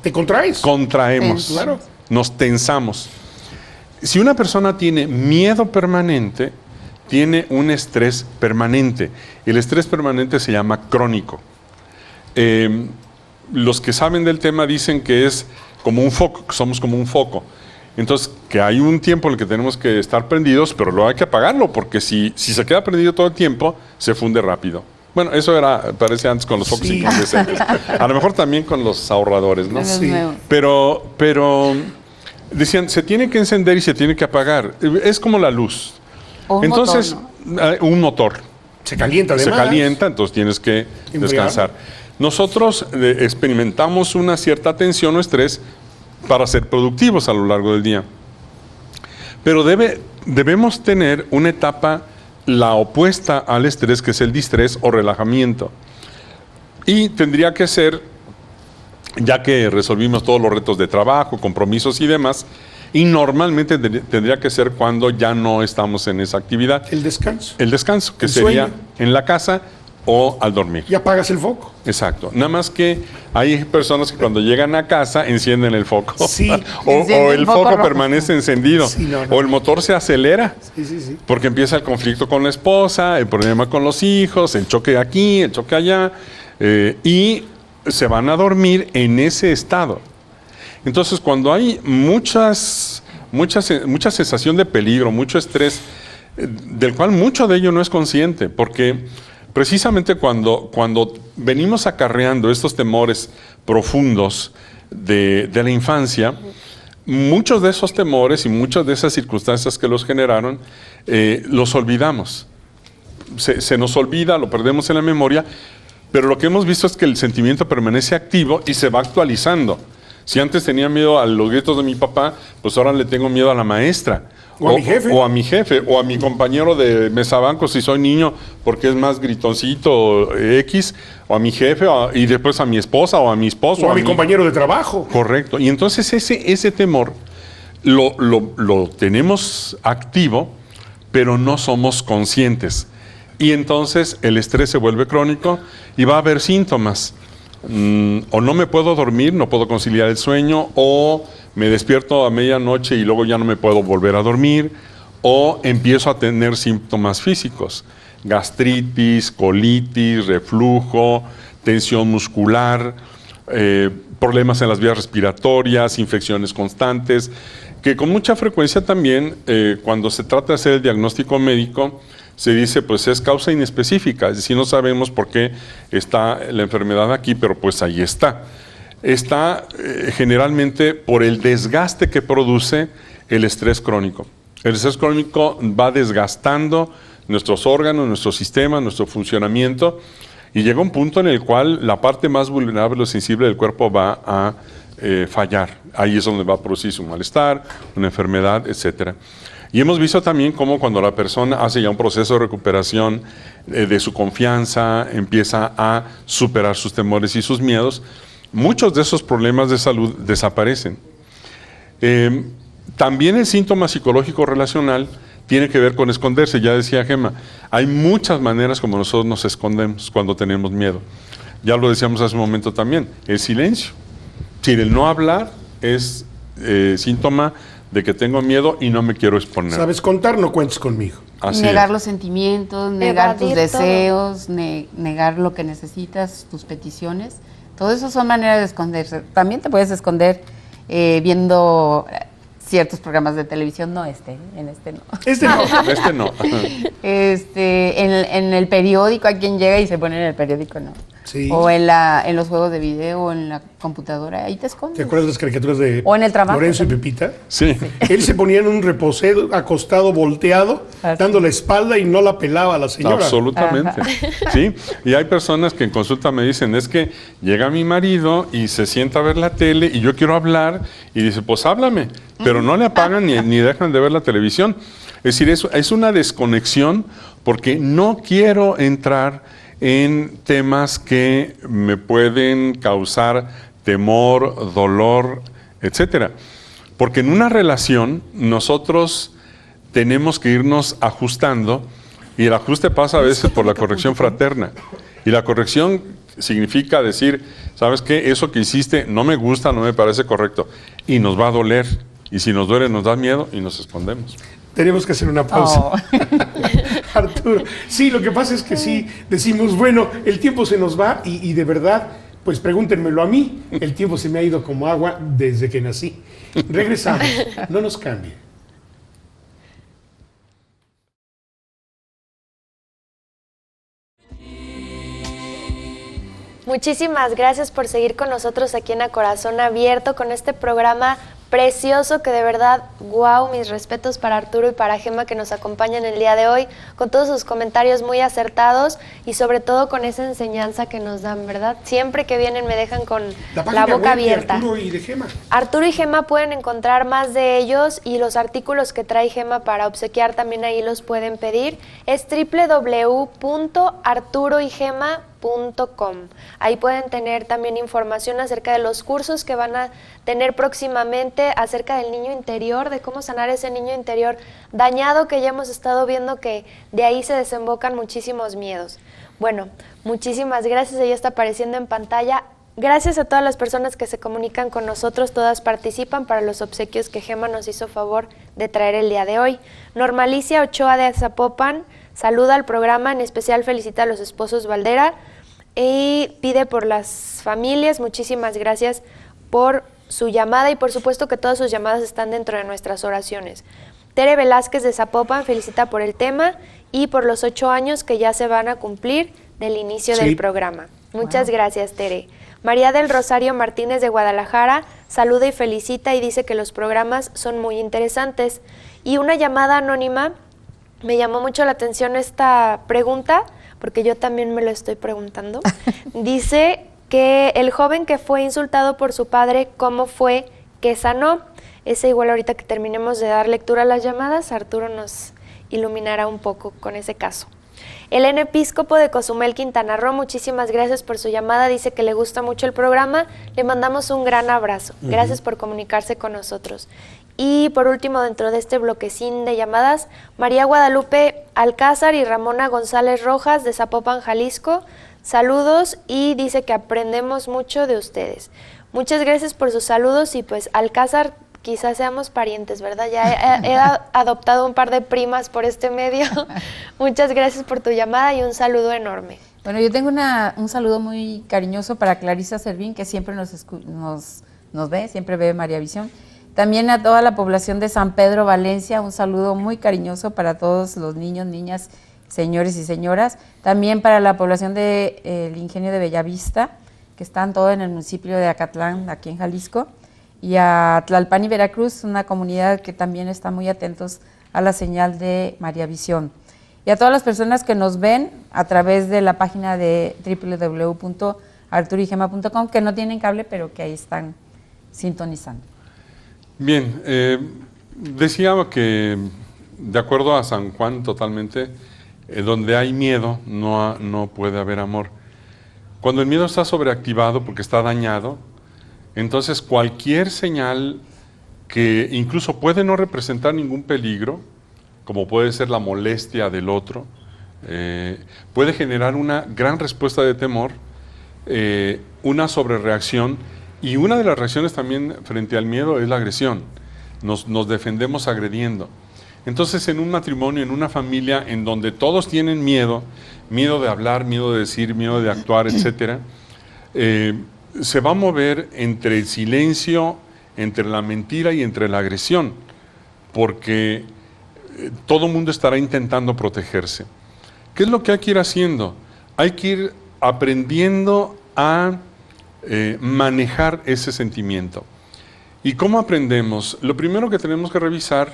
¿Te contraes? contraemos, Claro. nos tensamos. Si una persona tiene miedo permanente, tiene un estrés permanente. El estrés permanente se llama crónico. Los que saben del tema dicen que es como un foco, que somos como un foco. Entonces, que hay un tiempo en el que tenemos que estar prendidos, pero luego hay que apagarlo, porque si se queda prendido todo el tiempo, se funde rápido. Bueno, eso parece antes con los focos incandescentes. A lo mejor también con los ahorradores, ¿no? Sí. Pero decían, se tiene que encender y se tiene que apagar. Es como la luz. O un Entonces, motor, un motor. Se calienta además. Se calienta, entonces tienes que descansar. Nosotros experimentamos una cierta tensión o estrés para ser productivos a lo largo del día. Pero debemos tener una etapa, la opuesta al estrés, que es el distrés o relajamiento. Y tendría que ser, ya que resolvimos todos los retos de trabajo, compromisos y demás, y normalmente tendría que ser cuando ya no estamos en esa actividad. El descanso. El descanso, que El sería sueño. en la casa o al dormir. Y apagas el foco. Exacto. Nada más que hay personas que cuando llegan a casa encienden el foco. Sí. o Encienden el el foco foco rojo. permanece encendido. Sí, no. O el motor se acelera. Sí. Porque empieza el conflicto con la esposa, el problema con los hijos, el choque aquí, el choque allá. Y se van a dormir en ese estado. Entonces, cuando hay mucha sensación de peligro, mucho estrés, del cual mucho de ello no es consciente, porque precisamente cuando venimos acarreando estos temores profundos de la infancia, muchos de esos temores y muchas de esas circunstancias que los generaron, los olvidamos. Se nos olvida, lo perdemos en la memoria, pero lo que hemos visto es que el sentimiento permanece activo y se va actualizando. Si antes tenía miedo a los gritos de mi papá, pues ahora le tengo miedo a la maestra. O a mi jefe. O a mi jefe, o a mi compañero de mesabanco si soy niño, porque es más gritoncito X, o a mi jefe, y después a mi esposa, o a mi esposo. O a mi compañero de trabajo. Correcto. Y entonces ese temor lo tenemos activo, pero no somos conscientes. Y entonces el estrés se vuelve crónico y va a haber síntomas. O no me puedo dormir, no puedo conciliar el sueño, o me despierto a medianoche y luego ya no me puedo volver a dormir, o empiezo a tener síntomas físicos, gastritis, colitis, reflujo, tensión muscular, problemas en las vías respiratorias, infecciones constantes, que con mucha frecuencia también, cuando se trata de hacer el diagnóstico médico, se dice, pues es causa inespecífica, es decir, no sabemos por qué está la enfermedad aquí, pero pues ahí está. Está generalmente por el desgaste que produce el estrés crónico. El estrés crónico va desgastando nuestros órganos, nuestro sistema, nuestro funcionamiento, y llega un punto en el cual la parte más vulnerable o sensible del cuerpo va a fallar. Ahí es donde va a producirse un malestar, una enfermedad, etcétera. Y hemos visto también cómo cuando la persona hace ya un proceso de recuperación de su confianza, empieza a superar sus temores y sus miedos, muchos de esos problemas de salud desaparecen. También el síntoma psicológico relacional tiene que ver con esconderse. Ya decía Gema, hay muchas maneras como nosotros nos escondemos cuando tenemos miedo. Ya lo decíamos hace un momento también, el silencio. Si el no hablar es síntoma de que tengo miedo y no me quiero exponer. ¿Sabes contar? No cuentes conmigo. Así negar es. los sentimientos, negar tus Evadir todo. deseos, negar lo que necesitas, tus peticiones. Todo eso son maneras de esconderse. También te puedes esconder viendo ciertos programas de televisión, no en este no. Este no. Este no. En el periódico, hay quien llega y se pone en el periódico, ¿no? Sí. O en los juegos de video, o en la computadora, ahí te escondes. ¿Te acuerdas de las caricaturas de O en el trabajo Lorenzo y también. Pepita? Sí. Él se ponía en un reposedo, acostado, volteado, Así. dando la espalda y no la pelaba a la señora. Absolutamente. Sí, y hay personas que en consulta me dicen, es que llega mi marido y se sienta a ver la tele y yo quiero hablar y dice, pues háblame, pero no le apagan ni dejan de ver la televisión. Es decir, es una desconexión porque no quiero entrar en temas que me pueden causar temor, dolor, etcétera. Porque en una relación nosotros tenemos que irnos ajustando y el ajuste pasa a veces por la corrección fraterna. Y la corrección significa decir, ¿sabes qué? Eso que hiciste no me gusta, no me parece correcto. Y nos va a doler. Y si nos duele, nos da miedo y nos escondemos. Tenemos que hacer una pausa. Oh. Arturo, sí, lo que pasa es que sí, decimos, bueno, el tiempo se nos va y de verdad Pues pregúntenmelo a mí. El tiempo se me ha ido como agua desde que nací. Regresamos. No nos cambie. Muchísimas gracias por seguir con nosotros aquí en A Corazón Abierto con este programa precioso que de verdad, wow, mis respetos para Arturo y para Gema que nos acompañan el día de hoy, con todos sus comentarios muy acertados y sobre todo con esa enseñanza que nos dan, ¿verdad? Siempre que vienen me dejan con la boca abierta. Arturo y de Gema. Arturo y Gema pueden encontrar más de ellos y los artículos que trae Gema para obsequiar también ahí los pueden pedir. Es www.arturoygema.com. Ahí pueden tener también información acerca de los cursos que van a tener próximamente, acerca del niño interior, de cómo sanar ese niño interior dañado que ya hemos estado viendo que de ahí se desembocan muchísimos miedos. Bueno, muchísimas gracias, ella está apareciendo en pantalla. Gracias a todas las personas que se comunican con nosotros, todas participan para los obsequios que Gema nos hizo favor de traer el día de hoy. Normalicia Ochoa de Zapopan saluda al programa, en especial felicita a los esposos Valdera y pide por las familias. Muchísimas gracias por su llamada y por supuesto que todas sus llamadas están dentro de nuestras oraciones. Tere Velázquez de Zapopan felicita por el tema y por los 8 años que ya se van a cumplir del inicio del programa. Muchas gracias, Tere. María del Rosario Martínez de Guadalajara saluda y felicita y dice que los programas son muy interesantes. Y una llamada anónima, me llamó mucho la atención esta pregunta, porque yo también me lo estoy preguntando. Dice que el joven que fue insultado por su padre, ¿cómo fue que sanó? Ese igual ahorita que terminemos de dar lectura a las llamadas, Arturo nos iluminará un poco con ese caso. Elena Episcopo de Cozumel, Quintana Roo, muchísimas gracias por su llamada, dice que le gusta mucho el programa, le mandamos un gran abrazo, gracias por comunicarse con nosotros. Y por último, dentro de este bloquecín de llamadas, María Guadalupe Alcázar y Ramona González Rojas de Zapopan, Jalisco, saludos y dice que aprendemos mucho de ustedes. Muchas gracias por sus saludos y pues Alcázar, quizás seamos parientes, ¿verdad? Ya he adoptado un par de primas por este medio. Muchas gracias por tu llamada y un saludo enorme. Bueno, yo tengo un saludo muy cariñoso para Clarisa Servín, que siempre nos ve, siempre ve María Visión. También a toda la población de San Pedro, Valencia, un saludo muy cariñoso para todos los niños, niñas, señores y señoras. También para la población del Ingenio de Bellavista, que están todos en el municipio de Acatlán, aquí en Jalisco. Y a Tlalpan y Veracruz, una comunidad que también está muy atentos a la señal de María Visión. Y a todas las personas que nos ven a través de la página de www.arturoygema.com, que no tienen cable, pero que ahí están sintonizando. Bien, decía que de acuerdo a San Juan totalmente, donde hay miedo no puede haber amor. Cuando el miedo está sobreactivado porque está dañado, entonces cualquier señal que incluso puede no representar ningún peligro, como puede ser la molestia del otro, puede generar una gran respuesta de temor, una sobrereacción. Y una de las reacciones también frente al miedo es la agresión. Nos defendemos agrediendo. Entonces, en un matrimonio, en una familia en donde todos tienen miedo de hablar, miedo de decir, miedo de actuar, etcétera, se va a mover entre el silencio, entre la mentira y entre la agresión, porque todo el mundo estará intentando protegerse. ¿Qué es lo que hay que ir haciendo? Hay que ir aprendiendo a manejar ese sentimiento. ¿Y cómo aprendemos? Lo primero que tenemos que revisar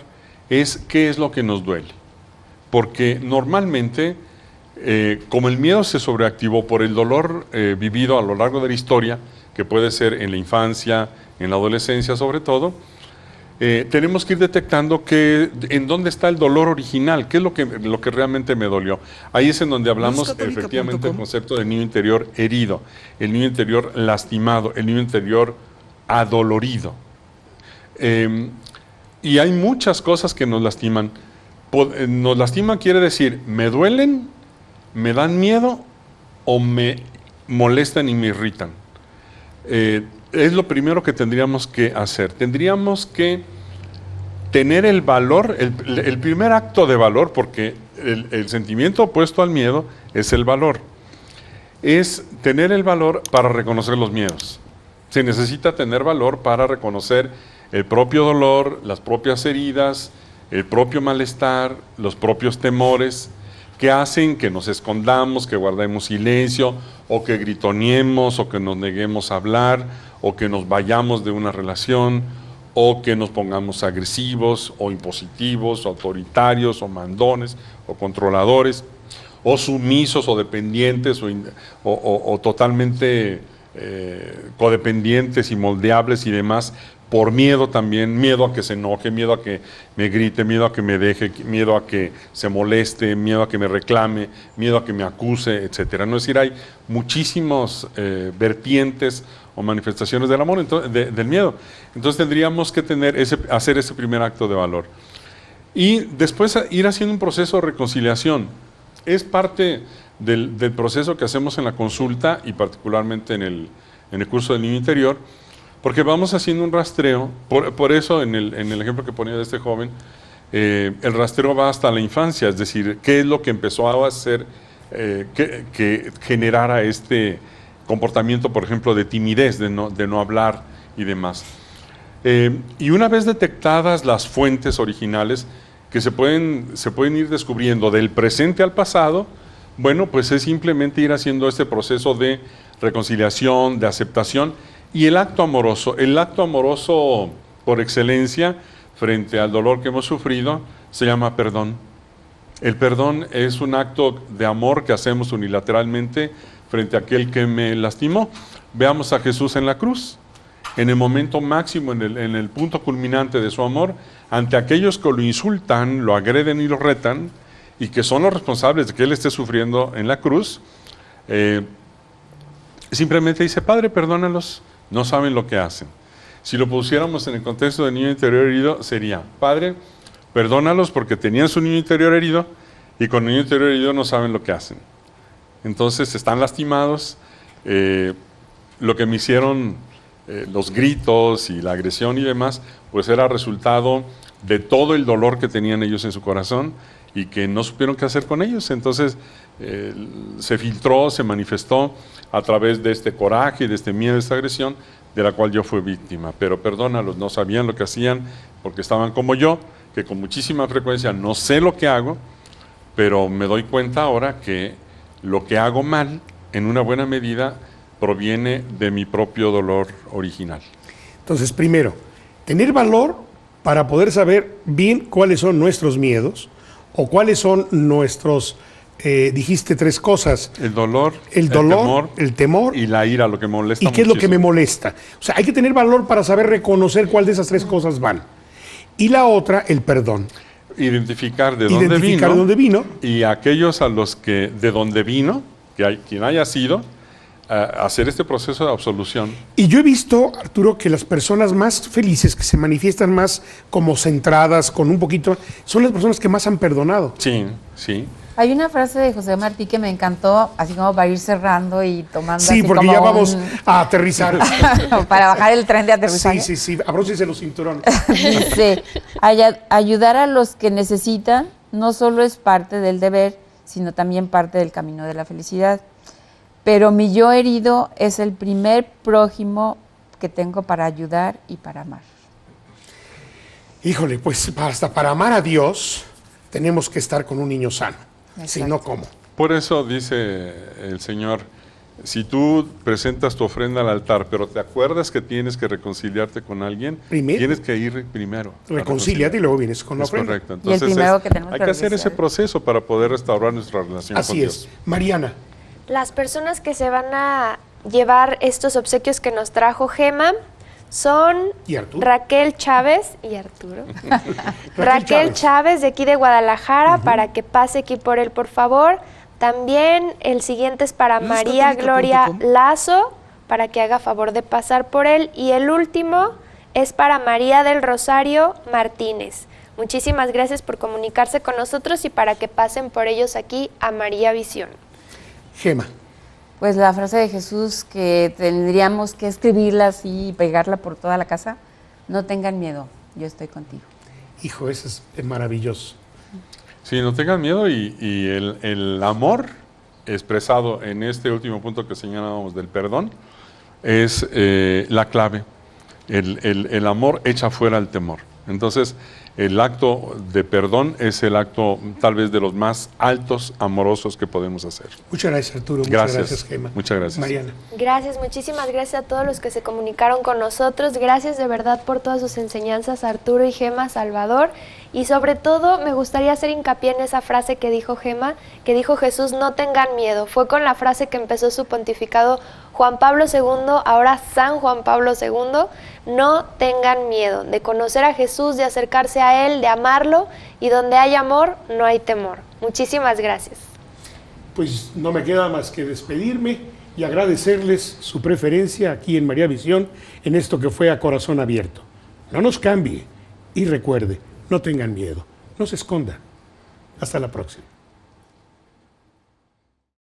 es qué es lo que nos duele. Porque normalmente, como el miedo se sobreactivó por el dolor vivido a lo largo de la historia, que puede ser en la infancia, en la adolescencia sobre todo, tenemos que ir detectando en dónde está el dolor original, qué es lo que realmente me dolió. Ahí es en donde hablamos efectivamente del concepto del niño interior herido, el niño interior lastimado, el niño interior adolorido. Y hay muchas cosas que nos lastiman. Nos lastiman quiere decir, me duelen, me dan miedo o me molestan y me irritan. Es lo primero que tendríamos que hacer. Tendríamos que tener el valor, el primer acto de valor, porque el sentimiento opuesto al miedo es el valor. es tener el valor para reconocer los miedos. Se necesita tener valor para reconocer el propio dolor, las propias heridas, el propio malestar, los propios temores que hacen que nos escondamos, que guardemos silencio, o que gritoneemos, o que nos neguemos a hablar, o que nos vayamos de una relación, o que nos pongamos agresivos, o impositivos, o autoritarios, o mandones, o controladores, o sumisos, o dependientes, o totalmente codependientes y moldeables y demás, por miedo también, miedo a que se enoje, miedo a que me grite, miedo a que me deje, miedo a que se moleste, miedo a que me reclame, miedo a que me acuse, etcétera. No es decir, hay muchísimos vertientes o manifestaciones del amor, del miedo. Entonces tendríamos que hacer ese primer acto de valor. Y después ir haciendo un proceso de reconciliación. Es parte del proceso que hacemos en la consulta y particularmente en el curso del niño interior, porque vamos haciendo un rastreo. Por eso en el ejemplo que ponía de este joven, el rastreo va hasta la infancia, es decir, qué es lo que empezó a hacer que generara este comportamiento, por ejemplo, de timidez, de no hablar y demás. Y una vez detectadas las fuentes originales que se pueden ir descubriendo del presente al pasado, bueno, pues es simplemente ir haciendo este proceso de reconciliación, de aceptación, y el acto amoroso por excelencia frente al dolor que hemos sufrido se llama perdón. El perdón es un acto de amor que hacemos unilateralmente frente a aquel que me lastimó. Veamos a Jesús en la cruz, en el momento máximo, en el punto culminante de su amor, ante aquellos que lo insultan, lo agreden y lo retan, y que son los responsables de que Él esté sufriendo en la cruz, simplemente dice, Padre, perdónalos, no saben lo que hacen. Si lo pusiéramos en el contexto del niño interior herido, sería, Padre, perdónalos porque tenían su niño interior herido, y con el niño interior herido no saben lo que hacen. Entonces están lastimados, lo que me hicieron los gritos y la agresión y demás, pues era resultado de todo el dolor que tenían ellos en su corazón y que no supieron qué hacer con ellos. Entonces se filtró, se manifestó a través de este coraje, de este miedo, de esta agresión, de la cual yo fui víctima. Pero perdónalos, no sabían lo que hacían porque estaban como yo, que con muchísima frecuencia no sé lo que hago, pero me doy cuenta ahora que lo que hago mal, en una buena medida, proviene de mi propio dolor original. Entonces, primero, tener valor para poder saber bien cuáles son nuestros miedos o cuáles son nuestros, dijiste tres cosas. El dolor, el temor y la ira, lo que molesta. ¿Y qué es lo que me molesta? O sea, hay que tener valor para saber reconocer cuál de esas tres cosas van. Y la otra, el perdón. Identificar de dónde vino y aquellos a los que de dónde vino, quien haya sido, hacer este proceso de absolución. Y yo he visto, Arturo, que las personas más felices, que se manifiestan más como centradas, con un poquito, son las personas que más han perdonado. Sí, sí. Hay una frase de José Martí que me encantó, así como para ir cerrando y tomando. Sí, así porque como ya vamos a aterrizar. para bajar el tren de aterrizaje. Sí, abróchense los cinturones. Dice, ayudar a los que necesitan no solo es parte del deber, sino también parte del camino de la felicidad. Pero mi yo herido es el primer prójimo que tengo para ayudar y para amar. Híjole, pues hasta para amar a Dios tenemos que estar con un niño sano. Exacto. Si no, ¿cómo? Por eso dice el Señor, si tú presentas tu ofrenda al altar, pero te acuerdas que tienes que reconciliarte con alguien, tienes que ir primero. Reconcíliate y luego vienes con la ofrenda. Correcto. Entonces, y el primero que tenemos hay que hacer ese proceso para poder restaurar nuestra relación con Dios. Así es. Mariana. Las personas que se van a llevar estos obsequios que nos trajo Gema son Raquel Chávez y Arturo. Raquel Chávez de aquí de Guadalajara, para que pase aquí por él, por favor. También el siguiente es para María Gloria Lazo, para que haga favor de pasar por él. Y el último es para María del Rosario Martínez. Muchísimas gracias por comunicarse con nosotros y para que pasen por ellos aquí a María Visión. Gema. Pues la frase de Jesús que tendríamos que escribirla así y pegarla por toda la casa, no tengan miedo, yo estoy contigo. Hijo, eso es maravilloso. Sí, no tengan miedo y el amor expresado en este último punto que señalábamos del perdón es la clave. El amor echa fuera el temor. Entonces, el acto de perdón es el acto tal vez de los más altos, amorosos que podemos hacer. Muchas gracias, Arturo. Muchas gracias, Gema. Muchas gracias. Mariana. Gracias, muchísimas gracias a todos los que se comunicaron con nosotros. Gracias de verdad por todas sus enseñanzas, Arturo y Gema, Salvador. Y sobre todo me gustaría hacer hincapié en esa frase que dijo Gema, que dijo Jesús, no tengan miedo. Fue con la frase que empezó su pontificado Juan Pablo II, ahora San Juan Pablo II. No tengan miedo de conocer a Jesús, de acercarse a Él, de amarlo, y donde hay amor, no hay temor. Muchísimas gracias. Pues no me queda más que despedirme y agradecerles su preferencia aquí en María Visión, en esto que fue A Corazón Abierto. No nos cambie y recuerde, no tengan miedo, no se escondan. Hasta la próxima.